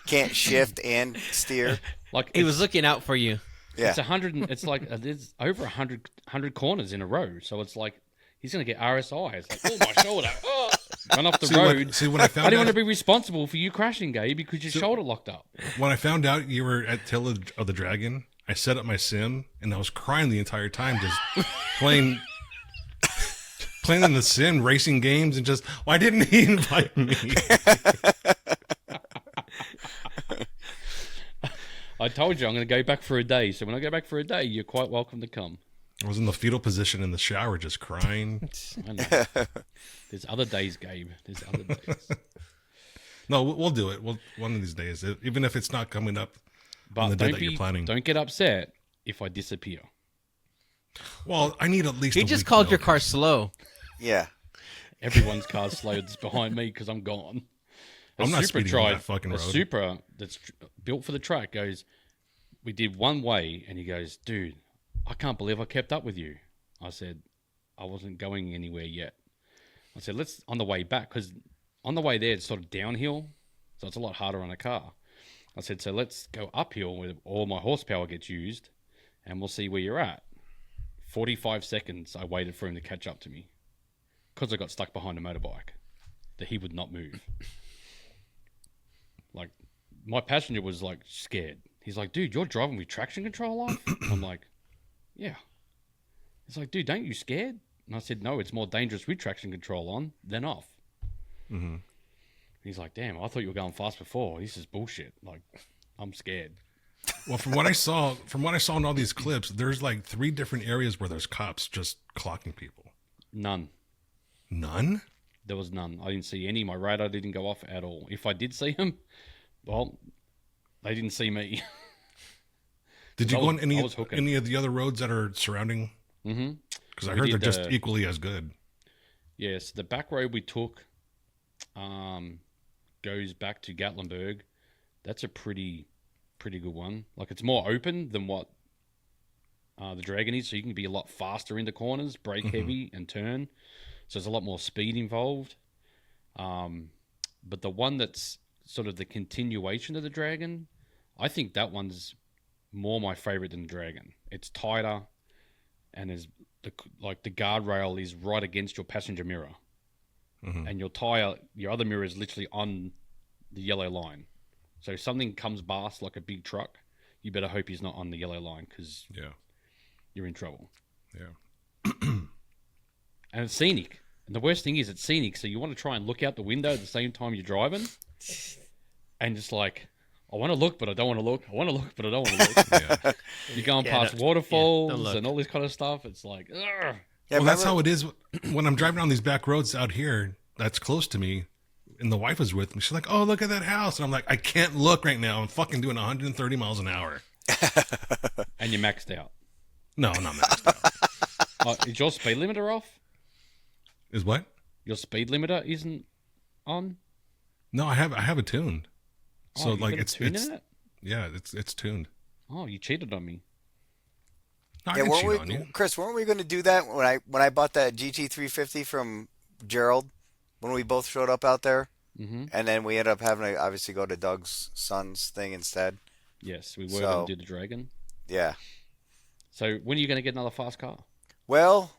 can't shift and steer. Like He was looking out for you. Yeah. It's 100. It's like there's over 100 corners in a row. So it's like he's gonna get RSI. It's like, oh, my shoulder. Oh. Run off the road. When I found I didn't want out, to be responsible for you crashing, Gabe, because your shoulder locked up. when I found out you were at Tail of the Dragon, I set up my sim and I was crying the entire time, just playing in the sim, racing games, and just, why didn't he invite me? I told you I'm going to go back for a day. So when I go back for a day, you're quite welcome to come. I was in the fetal position in the shower, just crying. I know. There's other days, Gabe. There's other days. No, we'll do it. One of these days, even if it's not coming up on the But day that you're planning. don't get upset if I disappear. Well, I need at least. He a just week called your notice. car slow. Yeah. Everyone's car's slow that's behind me because I'm gone. I'm not speeding on that fucking road. A Supra that's built for the track goes, we did one way, and he goes, dude, I can't believe I kept up with you. I said, I wasn't going anywhere yet. I said, let's, on the way back, because on the way there, it's sort of downhill, so it's a lot harder on a car. I said, so let's go uphill where all my horsepower gets used, and we'll see where you're at. 45 seconds I waited for him to catch up to me, because I got stuck behind a motorbike. that he would not move. Like, my passenger was like scared. He's like, dude, you're driving with traction control off? I'm like, yeah. He's like, dude, don't you scared? And I said, no, it's more dangerous with traction control on than off. Mm-hmm. He's like, damn, I thought you were going fast before. This is bullshit. Like, I'm scared. Well, from what I saw in all these clips, there's like 3 different areas where there's cops just clocking people. None. None? There was none. I didn't see any. My radar didn't go off at all. If I did see them, well, they didn't see me. Did you go on any of the other roads that are surrounding? Mm-hmm. Because I heard they're just equally as good. Yes, the back road we took goes back to Gatlinburg. That's a pretty good one. Like, it's more open than what the Dragon is, so you can be a lot faster in the corners, brake heavy, and turn. So there's a lot more speed involved. But the one that's sort of the continuation of the Dragon, I think that one's more my favorite than the Dragon. It's tighter, and there's the guardrail is right against your passenger mirror, and your other mirror is literally on the yellow line. So if something comes past like a big truck, you better hope he's not on the yellow line, because you're in trouble. Yeah. And it's scenic. And the worst thing is it's scenic, so you want to try and look out the window at the same time you're driving. And just like, I want to look, but I don't want to look. I want to look, but I don't want to look. Yeah. You're going past waterfalls and all this kind of stuff. It's like, ugh. Yeah, well, that's how it is when I'm driving on these back roads out here that's close to me, and the wife was with me. She's like, oh, look at that house. And I'm like, I can't look right now. I'm fucking doing 130 miles an hour. And you're maxed out. No, not maxed out. Is your speed limiter off? Is what? Your speed limiter isn't on? No, I have it tuned. So like it's it? Yeah, it's tuned. Oh, you cheated on me. No, I didn't cheat on you. Chris, weren't we going to do that when I bought that GT350 from Gerald, when we both showed up out there? Mm-hmm. And then we ended up having to obviously go to Doug's son's thing instead. Yes, we were going to do the Dragon. Yeah. So when are you going to get another fast car? Well,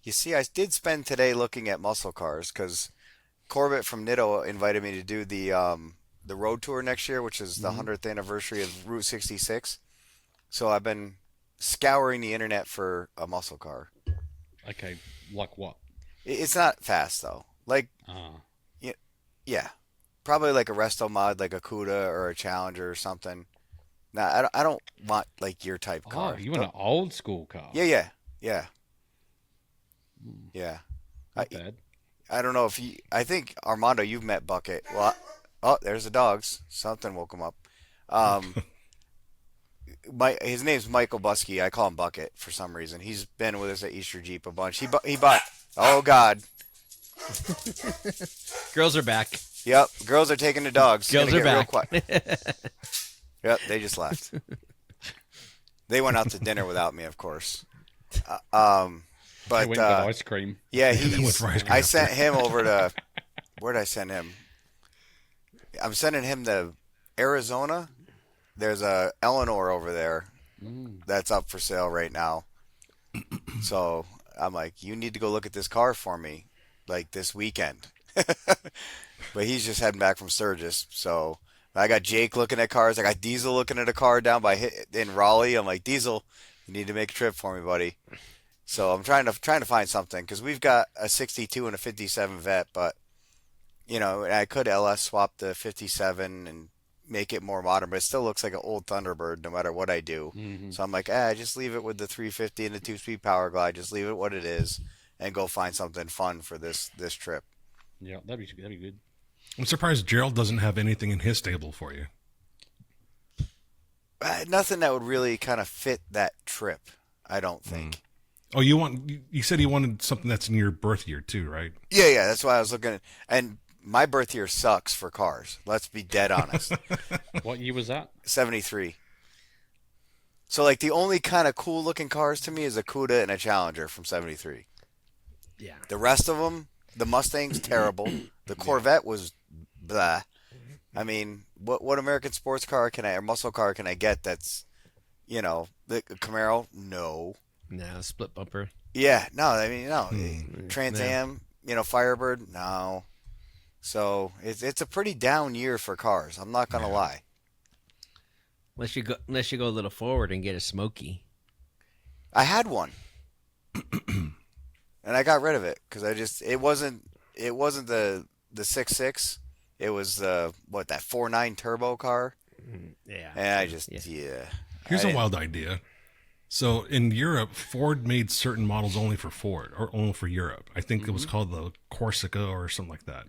you see, I did spend today looking at muscle cars, because Corbett from Nitto invited me to do the road tour next year, which is the 100th anniversary of Route 66. So I've been scouring the internet for a muscle car. Okay, like what? It's not fast though. Like, yeah, probably like a resto mod, like a Cuda or a Challenger or something. Nah, I don't want like your type car. Oh, you want an old school car? Yeah. Not bad. I don't know if I think Armando, you've met Bucket. Well, oh, there's the dogs. Something woke him up. His name's Michael Buskey. I call him Bucket for some reason. He's been with us at Easter Jeep a bunch. He bought. Oh God. Girls are back. Yep, girls are taking the dogs. Girls are back. Real quiet. Yep, they just left. They went out to dinner without me, of course. But they went and got ice cream. Yeah, I sent him over to. Where did I send him? I'm sending him to Arizona. There's a Eleanor over there that's up for sale right now. So I'm like, you need to go look at this car for me, like this weekend. But he's just heading back from Sturgis. So I got Jake looking at cars. I got Diesel looking at a car down in Raleigh. I'm like, Diesel, you need to make a trip for me, buddy. So I'm trying to find something, because we've got a 62 and a 57 Vet, but I could LS swap the 57 and make it more modern, but it still looks like an old Thunderbird no matter what I do. Mm-hmm. So I'm like, just leave it with the 350 and the 2-speed power glide. Just leave it what it is and go find something fun for this trip. Yeah, that'd be good. I'm surprised Gerald doesn't have anything in his stable for you. Nothing that would really kind of fit that trip, I don't think. Oh, you said you wanted something that's in your birth year too, right? Yeah, that's why I was looking at, and my birth year sucks for cars. Let's be dead honest. What year was that? 73. So like the only kind of cool looking cars to me is a Cuda and a Challenger from 73. Yeah. The rest of them, the Mustang's terrible. The Corvette was blah. I mean, what American sports car or muscle car can I get that's, the Camaro? No. No, split bumper. Yeah, no, I mean, no. Trans Am, Firebird? No. So it's a pretty down year for cars. I'm not gonna lie. Unless you go a little forward and get a Smoky. I had one, and I got rid of it because it wasn't the 6.6. It was that 4.9 turbo car, Yeah. and I just yeah. Here's a wild idea. So in Europe, Ford made certain models only for Ford or only for Europe. I think it was called the Corsica or something like that.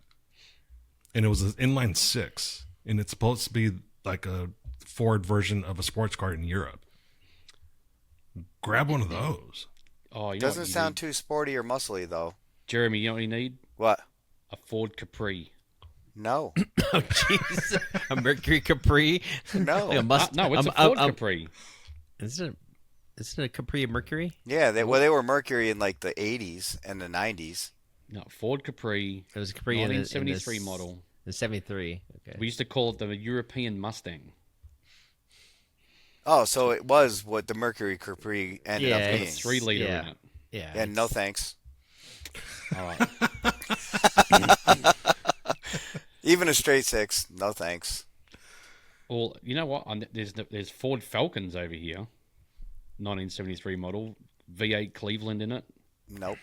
And it was an inline six, and it's supposed to be like a Ford version of a sports car in Europe. Grab one of those. Oh, you know Doesn't what you sound need? too sporty or muscly though. Jeremy, you know what you need? What? A Ford Capri. No, Oh, jeez. A Mercury Capri. no. Like a must. No, it's a Ford Capri. Isn't it a Capri a Mercury? Yeah, they were Mercury in like the 80s and the 90s. No, Ford Capri. It was a Capri in the 1973 model. The 73. Okay. We used to call it the European Mustang. Oh, so it was what the Mercury Capri ended up Yeah, being. It's 3-liter Yeah. in it. Yeah. Yeah, no thanks. All right. Even a straight six, no thanks. Well, you know what? There's Ford Falcons over here. 1973 model. V8 Cleveland in it. Nope.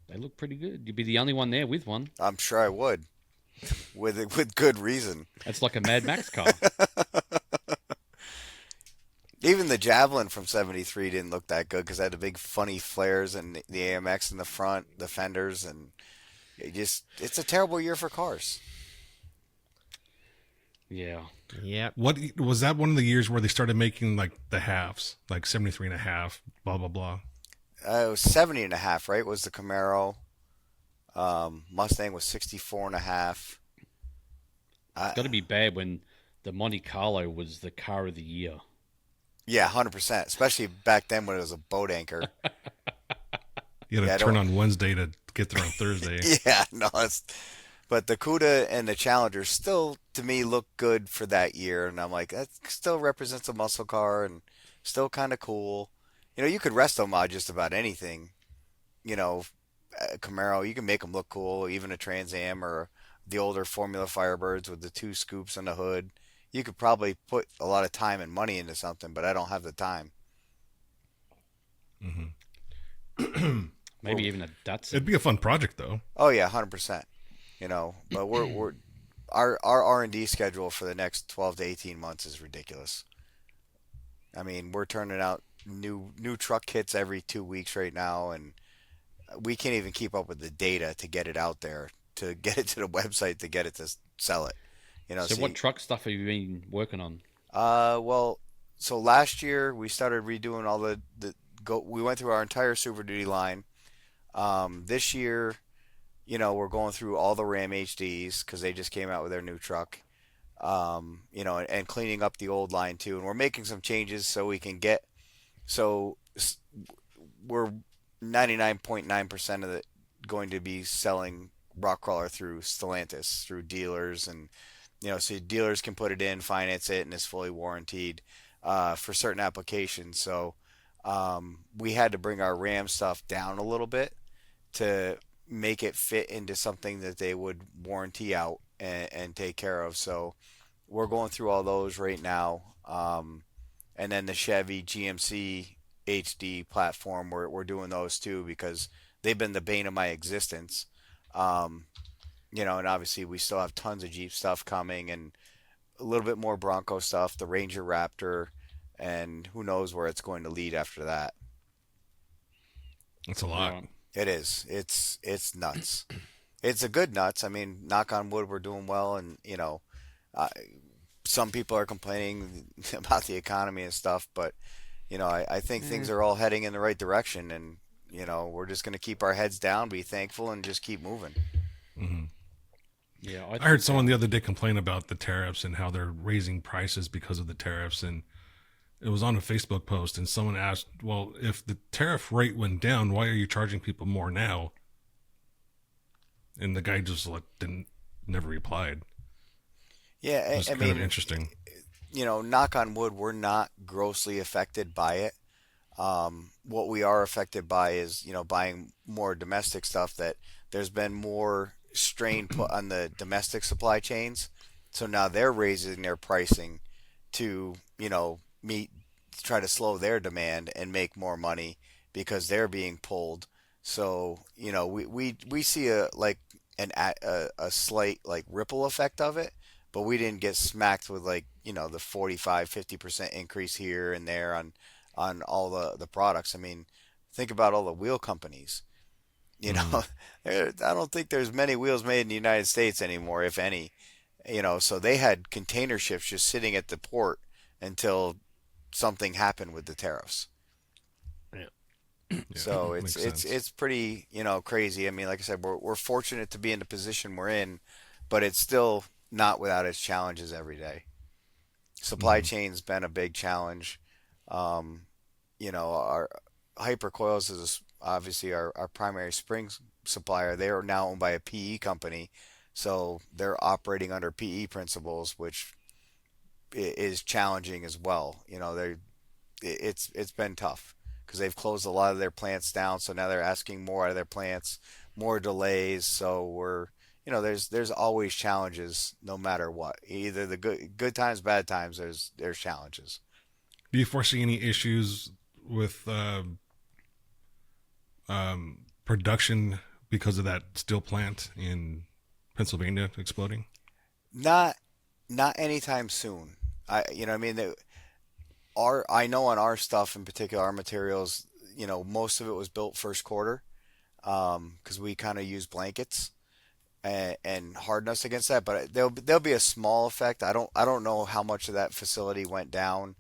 They look pretty good. You'd be the only one there with one. I'm sure I would, with good reason. It's like a Mad Max car. Even the Javelin from '73 didn't look that good because it had the big funny flares and the AMX in the front, the fenders, and it's a terrible year for cars. Yeah. Yep. What was that one of the years where they started making like the halves, like 73 and a half, blah, blah, blah. It was 70 and a half, right? Was the Camaro. Mustang was 64 and a half. It's got to be bad when the Monte Carlo was the car of the year. Yeah, 100%. Especially back then when it was a boat anchor. You had Yeah, I to turn don't- on Wednesday to get there on Thursday. Yeah, no, but the Cuda and the Challenger still, to me, look good for that year. And I'm like, that still represents a muscle car and still kind of cool. You know, you could rest them on just about anything. You know, a Camaro, you can make them look cool, even a Trans Am or the older Formula Firebirds with the 2 scoops on the hood. You could probably put a lot of time and money into something, but I don't have the time. Maybe even a Datsun. It'd be a fun project, though. Oh yeah, 100%. You know, but we're our R&D schedule for the next 12 to 18 months is ridiculous. I mean, we're turning out new truck kits every 2 weeks right now, and we can't even keep up with the data to get it out there, to get it to the website, to get it to sell it. You know, So what truck stuff have you been working on? well, so last year we started redoing all we went through our entire Super Duty line. This year, you know, we're going through all the Ram HDs because they just came out with their new truck. You know, and cleaning up the old line too. And we're making some changes so we can we're 99.9% of it going to be selling Rock Krawler through Stellantis, through dealers, and you know, so dealers can put it in, finance it, and it's fully warranted for certain applications. So we had to bring our Ram stuff down a little bit to make it fit into something that they would warranty out and take care of. So we're going through all those right now. And then the Chevy GMC HD platform, we're doing those too because they've been the bane of my existence. You know, and obviously we still have tons of Jeep stuff coming and a little bit more Bronco stuff, the Ranger Raptor, and who knows where it's going to lead after that. That's a lot. It is. It's nuts. It's a good nuts. I mean, knock on wood, we're doing well, and you know, some people are complaining about the economy and stuff, but you know, I think things are all heading in the right direction, and you know, we're just going to keep our heads down, be thankful, and just keep moving. Yeah, I heard someone the other day complain about the tariffs and how they're raising prices because of the tariffs. And it was on a Facebook post, and someone asked, well, if the tariff rate went down, why are you charging people more now? And the guy just never replied. Yeah, It was kind of interesting. You know, knock on wood, we're not grossly affected by it. What we are affected by is, you know, buying more domestic stuff that there's been more strain put on the domestic supply chains. So now they're raising their pricing to, meet, try to slow their demand and make more money because they're being pulled. So, we see a slight like ripple effect of it, but we didn't get smacked with the 45-50% increase here and there on all the products. I mean, think about all the wheel companies. I don't think there's many wheels made in the United States anymore, if any. So they had container ships just sitting at the port until something happened with the tariffs. Yeah. So makes sense. it's pretty crazy. I mean, like I said, we're fortunate to be in the position we're in, but it's still not without its challenges every day. Supply chain's been a big challenge. Our Hypercoils is obviously our primary spring supplier. They are now owned by a PE company, so they're operating under PE principles, which is challenging as well. It's been tough because they've closed a lot of their plants down, so now they're asking more out of their plants, more delays. So there's always challenges no matter what. Either the good times, bad times, there's challenges. Do you foresee any issues with production because of that steel plant in Pennsylvania exploding? Not anytime soon. I know on our stuff in particular, our materials, most of it was built first quarter, because we kind of use blankets and harden us against that. But there'll be a small effect. I don't know how much of that facility went down,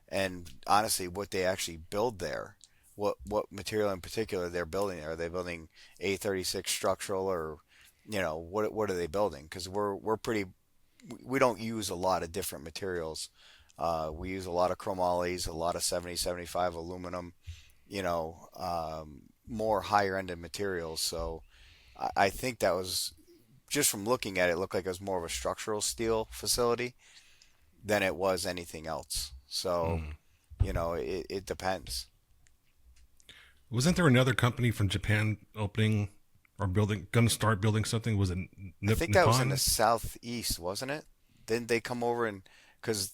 and honestly, what they actually build there. What material in particular they're building there? Are they building A36 structural, or what are they building? Because we don't use a lot of different materials. We use a lot of chromolys, a lot of 70-75 aluminum, more higher ended materials. So I think that was, just from looking at it, looked like it was more of a structural steel facility than it was anything else. So, it depends. Wasn't there another company from Japan opening or going to start building something? Was it I think that was in Nippon? the southeast, wasn't it? Didn't they come over because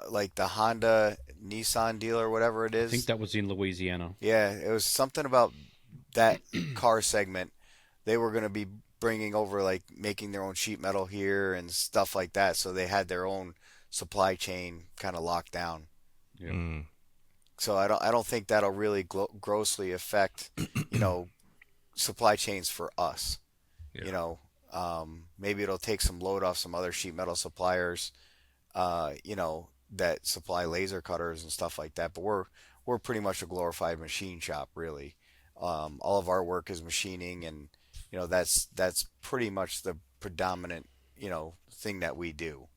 like the Honda Nissan dealer, whatever it I is? think that was in Louisiana. Yeah, it was something about that car segment. They were going to be bringing over, like, making their own sheet metal here and stuff like that. So they had their own supply chain kind of locked down. Yeah. So I don't think that'll really grossly affect, supply chains for us. Yeah. Maybe it'll take some load off some other sheet metal suppliers, that supply laser cutters and stuff like that. But we're pretty much a glorified machine shop, really. All of our work is machining, and that's pretty much the predominant thing that we do.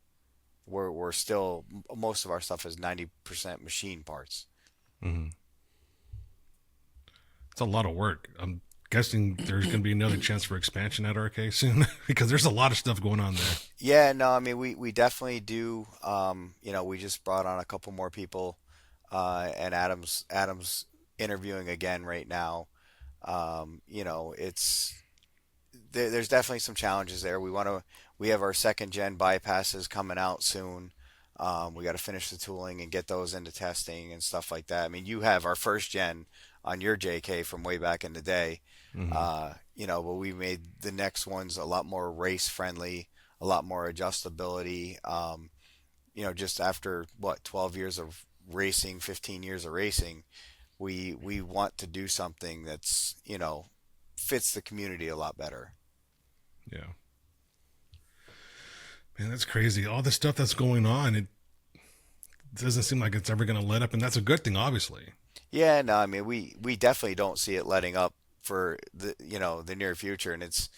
We're still, most of our stuff is 90% machine parts. It's a lot of work. I'm guessing there's going to be another chance for expansion at RK soon because there's a lot of stuff going on there. Yeah, no, I mean, we definitely do. We just brought on a couple more people, and Adam's interviewing again right now. There's definitely some challenges there. We have our second gen bypasses coming out soon. We got to finish the tooling and get those into testing and stuff like that. I mean, you have our first gen on your JK from way back in the day. But we made the next ones a lot more race friendly, a lot more adjustability. Just after 12 years of racing, 15 years of racing, we want to do something that's, fits the community a lot better. Yeah. Man, that's crazy. All the stuff that's going on, it doesn't seem like it's ever going to let up, and that's a good thing, obviously. Yeah, no, I mean, we definitely don't see it letting up for the near future, and it's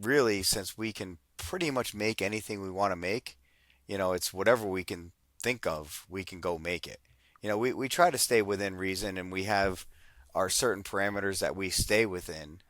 really, since we can pretty much make anything we want to make, it's whatever we can think of, we can go make it. We try to stay within reason, and we have our certain parameters that we stay within.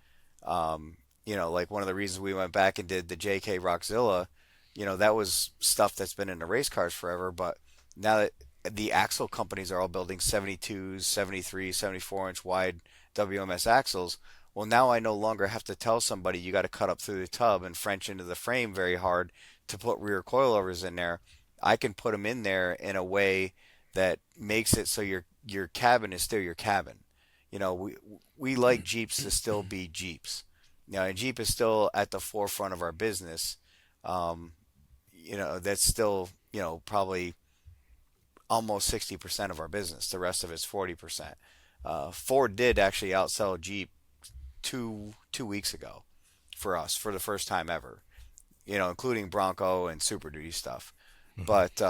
Like one of the reasons we went back and did the JK Rockzilla, that was stuff that's been in the race cars forever, but now that the axle companies are all building 72s, 73, 74-inch wide WMS axles, Well, now I no longer have to tell somebody you got to cut up through the tub and French into the frame very hard to put rear coilovers in there. I can put them in there in a way that makes it so your cabin is still your cabin. We like Jeeps to still be Jeeps. And Jeep is still at the forefront of our business. That's still, probably almost 60% of our business. The rest of it's 40%. Ford did actually outsell Jeep two weeks ago for us for the first time ever, including Bronco and Super Duty stuff. But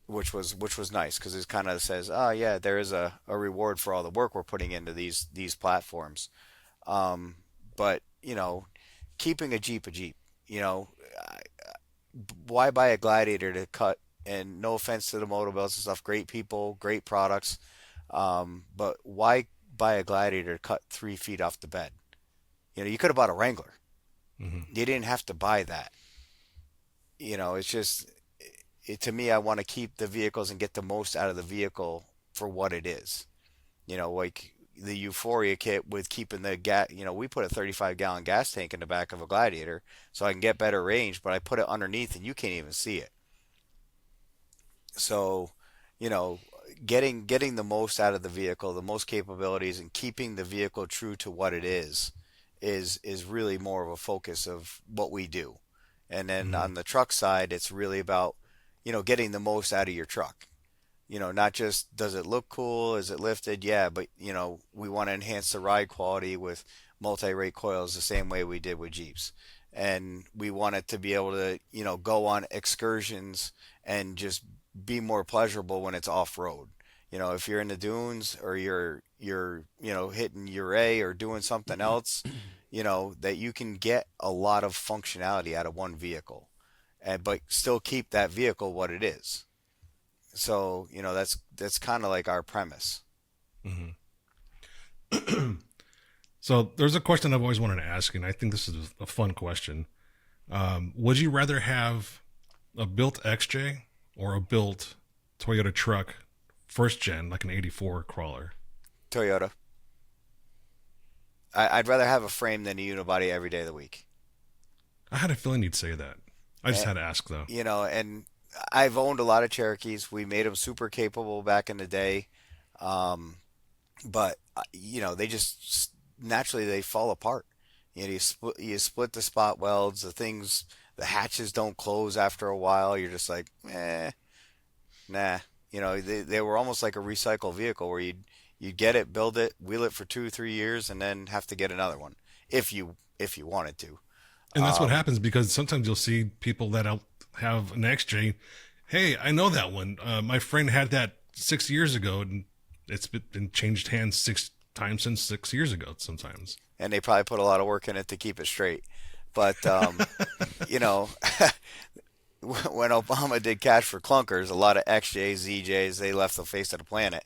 which was nice because it kind of says, oh yeah, there is a reward for all the work we're putting into these platforms. But keeping a Jeep, why buy a Gladiator to cut? And no offense to the motor builds and stuff, great people, great products, but why buy a Gladiator to cut 3 feet off the bed? You could have bought a Wrangler. You didn't have to buy that. It's just, to me, I want to keep the vehicles and get the most out of the vehicle for what it is. Like the Euphoria kit with keeping the gas. We put a 35-gallon gas tank in the back of a Gladiator so I can get better range, but I put it underneath and you can't even see it. So, getting the most out of the vehicle, the most capabilities, and keeping the vehicle true to what it is really more of a focus of what we do. And then on the truck side, it's really about, getting the most out of your truck. Not just does it look cool, is it lifted? Yeah, but we want to enhance the ride quality with multi-rate coils the same way we did with Jeeps. And we want it to be able to, go on excursions and just be more pleasurable when it's off-road. If you're in the dunes or you're hitting Uray or doing something else, that you can get a lot of functionality out of one vehicle, but still keep that vehicle what it is. So, that's kind of like our premise. So there's a question I've always wanted to ask, and I think this is a fun question. Would you rather have a built XJ or a built Toyota truck, first gen, like an 84 Krawler? Toyota. I'd rather have a frame than a unibody every day of the week. I had a feeling you'd say that. I just had to ask, though. And I've owned a lot of Cherokees. We made them super capable back in the day. But, they just naturally they fall apart. You split the spot welds, the hatches don't close after a while. You're just like, nah. They were almost like a recycle vehicle where you'd get it, build it, wheel it for 2-3 years, and then have to get another one if you wanted to. And that's what happens, because sometimes you'll see people that have an XJ. Hey, I know that one. My friend had that 6 years ago, and it's been changed hands 6 times since 6 years ago sometimes. And they probably put a lot of work in it to keep it straight. But, when Obama did cash for clunkers, a lot of XJs, ZJs, they left the face of the planet.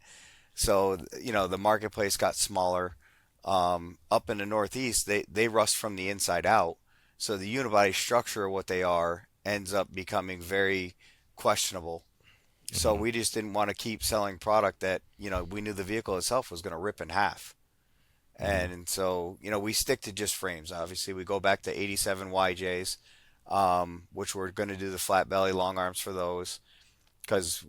So, the marketplace got smaller. Up in the Northeast, they rust from the inside out. So the unibody structure of what they are ends up becoming very questionable. So we just didn't want to keep selling product that, we knew the vehicle itself was going to rip in half. And so, we stick to just frames. Obviously, we go back to 87 YJs, which we're going to do the flat belly long arms for those, because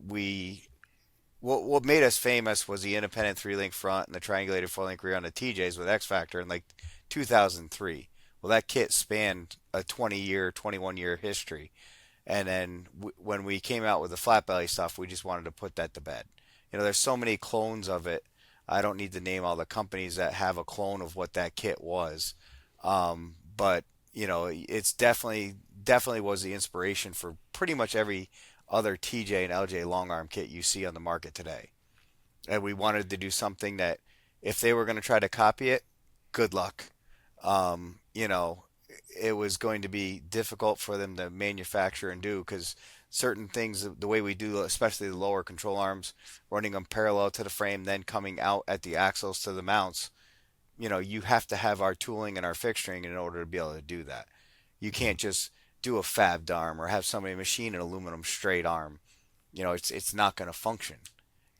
what made us famous was the independent 3-link front and the triangulated 4-link rear on the TJs with X Factor in like 2003. Well, that kit spanned a 21-year history. And then when we came out with the flat belly stuff, we just wanted to put that to bed. There's so many clones of it. I don't need to name all the companies that have a clone of what that kit was. But, it's definitely was the inspiration for pretty much every other TJ and LJ long arm kit you see on the market today. And we wanted to do something that if they were going to try to copy it, good luck. It was going to be difficult for them to manufacture and do, because certain things, the way we do, especially the lower control arms, running them parallel to the frame, then coming out at the axles to the mounts, you have to have our tooling and our fixturing in order to be able to do that. You can't just do a fabbed arm or have somebody machine an aluminum straight arm. It's not going to function.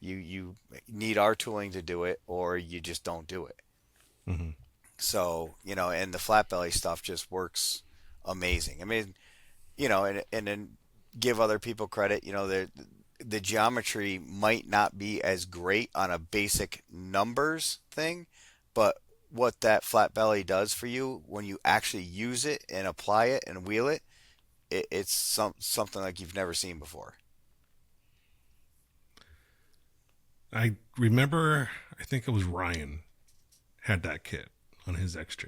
You need our tooling to do it, or you just don't do it. So, and the flat belly stuff just works amazing. I mean, and then give other people credit, the geometry might not be as great on a basic numbers thing, but what that flat belly does for you when you actually use it and apply it and wheel it, it's something like you've never seen before. I remember, I think it was Ryan had that kit on his XJ,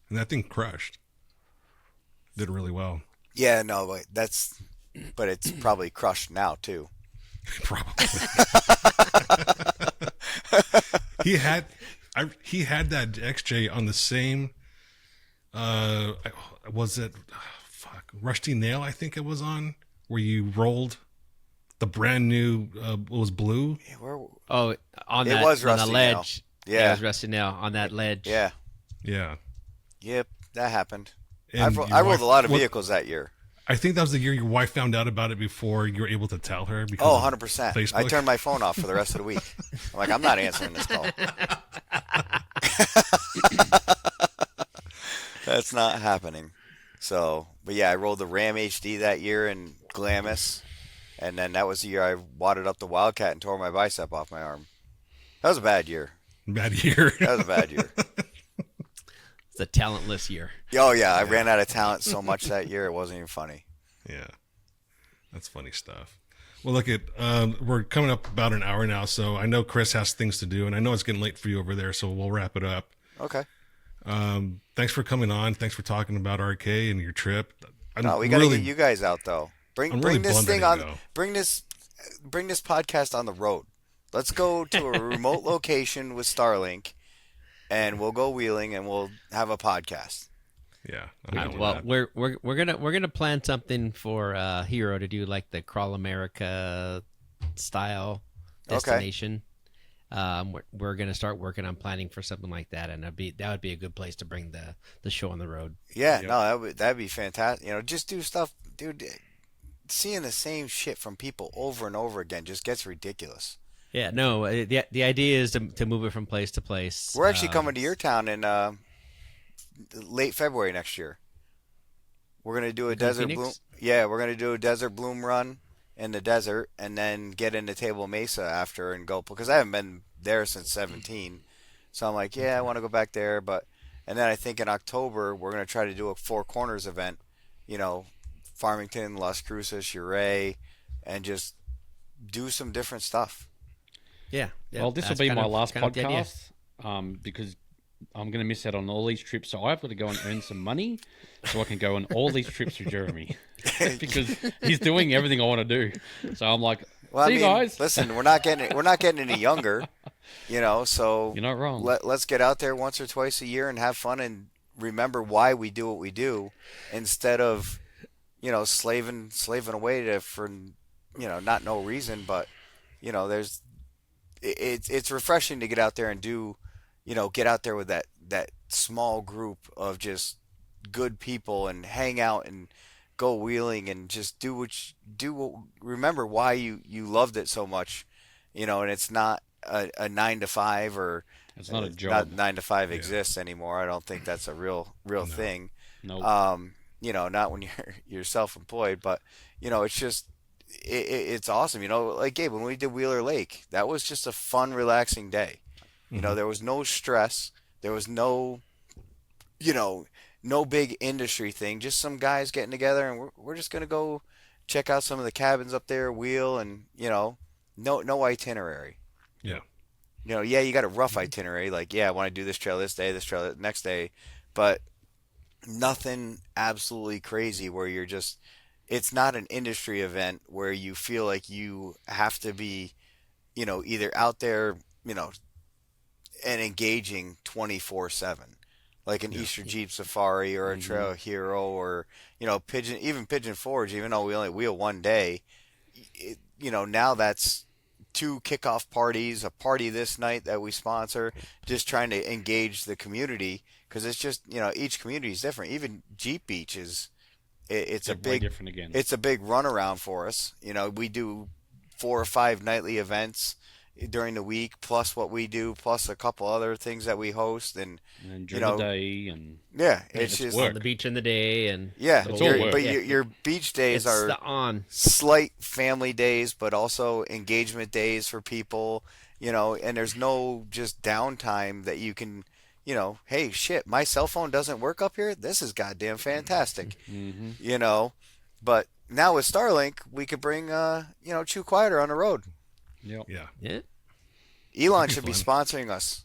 and that thing crushed. Did really well. Yeah, no, but it's probably crushed now too. Probably. he had that XJ on the same. Was it? Rusty Nail, I think it was on, where you rolled the brand new. It was blue. Oh, on It that was on the Rusty ledge. Nail. Yeah. It was Rusty Nail on that ledge. Yeah. Yeah. Yep, that happened. And I rolled a lot of vehicles that year. I think that was the year your wife found out about it before you were able to tell her. Because Oh, of 100%. Facebook. I turned my phone off for the rest of the week. I'm like, I'm not answering this call. That's not happening. So, but yeah, I rolled the Ram HD that year in Glamis. And then that was the year I wadded up the Wildcat and tore my bicep off my arm. That was a bad year. Bad year. That was a bad year. It's a talentless year. Oh, yeah. I ran out of talent so much that year, it wasn't even funny. Yeah. That's funny stuff. Well, look at we're coming up about an hour now, so I know Chris has things to do, and I know it's getting late for you over there, so we'll wrap it up. Okay. Thanks for coming on. Thanks for talking about RK and your trip. No, we got to get you guys out though. I'm Bring really this bummed I thing didn't on. go. Bring this podcast on the road. Let's go to a remote location with Starlink, and we'll go wheeling and we'll have a podcast. Yeah. I'm down with Well, that. we're gonna plan something for Hero to do like the Crawl America style destination. We're gonna start working on planning for something like that, and that would be a good place to bring the show on the road. Yeah, no, that'd be fantastic. Just do stuff, dude. Seeing the same shit from people over and over again just gets ridiculous. Yeah, no, the idea is to move it from place to place. We're actually coming to your town in late February next year. We're gonna do a desert Phoenix? bloom. Yeah, we're gonna do a desert bloom run in the desert, and then get into Table Mesa after and go, because I haven't been there since 17. So I'm like, yeah, I want to go back there, and then I think in October we're gonna try to do a Four Corners event. Farmington, Las Cruces, Ouray, and just do some different stuff. Yeah. Well, this will that's be kind my of- last kind of the idea. podcast because I'm going to miss out on all these trips. So I've got to go and earn some money so I can go on all these trips with Jeremy because he's doing everything I want to do. So I'm like, Well, see you guys. Listen, we're not getting any younger, So You're not wrong. Let's get out there once or twice a year and have fun and remember why we do what we do, instead of slaving away for not no reason, but it's refreshing to get out there and do, get out there with that small group of just good people and hang out and go wheeling and just do remember why you loved it so much, and it's not a 9 to 5, or It's not a job. 9 to 5 exists anymore. I don't think that's a real thing. No. Not when you're self-employed, but it's just it's awesome. Like Gabe, when we did Wheeler Lake, that was just a fun, relaxing day. There was no stress. There was no big industry thing. Just some guys getting together, and we're just gonna go check out some of the cabins up there, wheel, and no itinerary. Yeah. You got a rough itinerary, like, I want to do this trail this day, this trail the next day, but nothing absolutely crazy where it's not an industry event where you feel like you have to be, either out there, and engaging 24/7, like an Easter Jeep Safari or a Trail Hero, or, Pigeon Forge, even though we only wheel one day, now that's 2 kickoff parties, a party this night that we sponsor, just trying to engage the community, because it's just, each community is different. Even Jeep Beach it's a way big different again. It's a big runaround for us. We do 4 or 5 nightly events, during the week, plus what we do, plus a couple other things that we host, and during the day, and it's just on the beach in the day, and It's all work. but your beach days it's are the on. slight family days, but also engagement days for people, and there's no just downtime that you can, hey, shit, my cell phone doesn't work up here. This is goddamn fantastic, But now with Starlink, we could bring, Chew Quieter on the road. Yep. Yeah. Elon should be sponsoring us.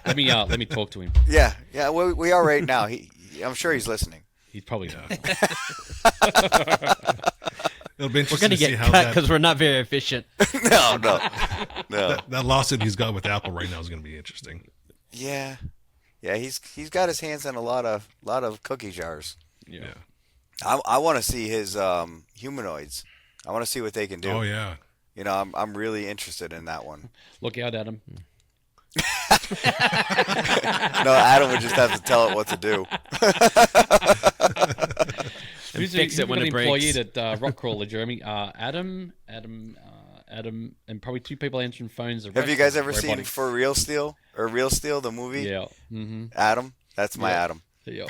Let me talk to him. Yeah, we are right now. I'm sure he's listening. He's probably not. It'll be We're interesting gonna to see get how cut because we're not very efficient. No. that lawsuit he's got with Apple right now is going to be interesting. Yeah, he's got his hands in a lot of cookie jars. Yeah. I want to see his humanoids. I want to see what they can do. Oh yeah. I'm really interested in that one. Look out, Adam. No, Adam would just have to tell it what to do. And fix it when it breaks. Employee at Rock Krawler, Jeremy. Adam, and probably 2 people answering phones. Have you guys ever seen For Real Steel or Real Steel, the movie? Yeah. Mm-hmm. Adam, that's my Adam. Yeah.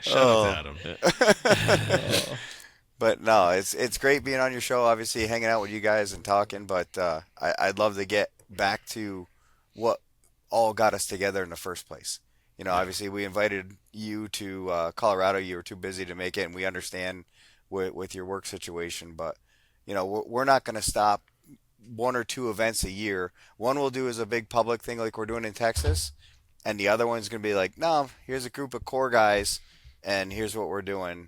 Shout out to Adam. But no, it's great being on your show. Obviously, hanging out with you guys and talking. But I'd love to get back to what all got us together in the first place. Obviously, we invited you to Colorado. You were too busy to make it, and we understand with your work situation. But we're not going to stop 1 or 2 events a year. One we'll do is a big public thing like we're doing in Texas, and the other one's going to be like, no, here's a group of core guys, and here's what we're doing.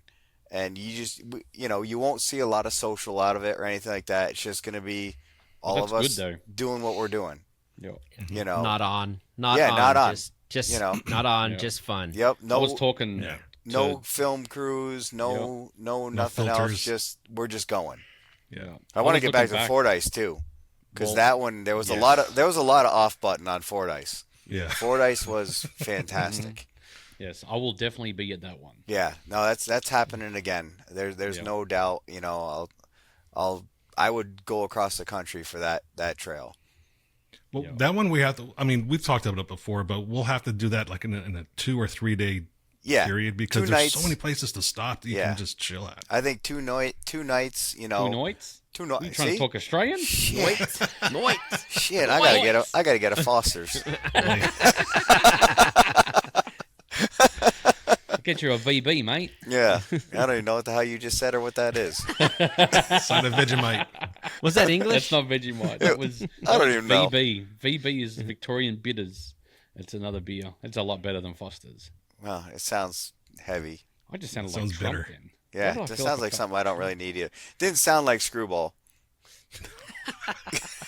And you just, you won't see a lot of social out of it or anything like that. It's just going to be all of us doing what we're doing. Yep. Not on. Not on. Just not on. Just fun. Yep. I was talking. No film crews. No nothing else. We're just going. Yeah. I want to get back to Fordyce too, because that one there was a lot of off button on Fordyce. Yeah. Fordyce was fantastic. Yes, I will definitely be at that one. Yeah, no, that's happening again. There's no doubt. I would go across the country for that trail. Well, that one we have to. I mean, we've talked about it before, but we'll have to do that like in a 2 or 3 day period because there's nights, so many places to stop that you can just chill at. I think 2 nights. 2 nights. 2 nights. 2 nights. You trying to talk Australian? Shit. Shit, I gotta get a Foster's. Get you a VB, mate. Yeah, I don't even know what the hell you just said or what that is. Sign of Vegemite. Was that English? That's not Vegemite. That was I don't even know. VB. VB is Victorian Bitters. It's another beer. It's a lot better than Foster's. Well, it sounds heavy. I just sounded Sounds like drunk bitter. then. Yeah, it just sounds like something I don't really need either. Didn't sound like Screwball.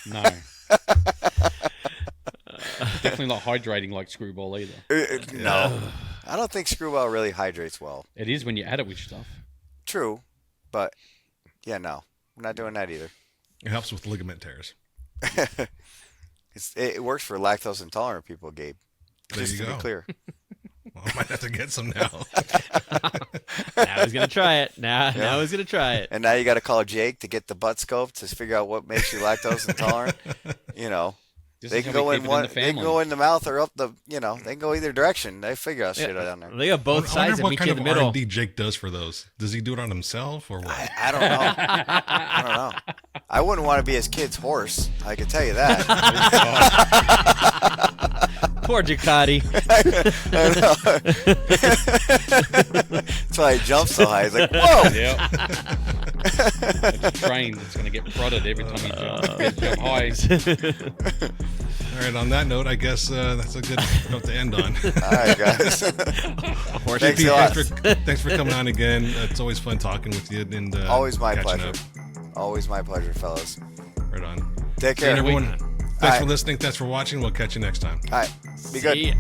No. Definitely not hydrating like Screwball either. No. I don't think Screwball really hydrates well. It is when you add it with stuff. True, but no. I'm not doing that either. It helps with ligament tears. It works for lactose intolerant people, Gabe. There Just you to go. be clear. Well, I might have to get some now. Now he's gonna try it. Now he's gonna try it. And now you got to call Jake to get the butt scope to figure out what makes you lactose intolerant. This They is can how we go keep in it one. the They can family. go in the mouth or up the. They can go either direction. They figure out shit down there. They got both I wonder sides and what meet kind you in of the middle. R&D Jake does for those. Does he do it on himself or what? I don't know. I don't know. I wouldn't want to be his kid's horse. I can tell you that. Poor Ducati. That's why he jumps so high. He's like, whoa! Yeah. It's a train that's going to get prodded every time you jump high. All right, on that note, I guess that's a good note to end on. All right, guys. Thanks a lot. Thanks for coming on again. It's always fun talking with you. And Always my catching pleasure. up. Always my pleasure, fellas. Right on. Take care. And everyone, thanks for right. listening. Thanks for watching. We'll catch you next time. All right. Be good. See ya.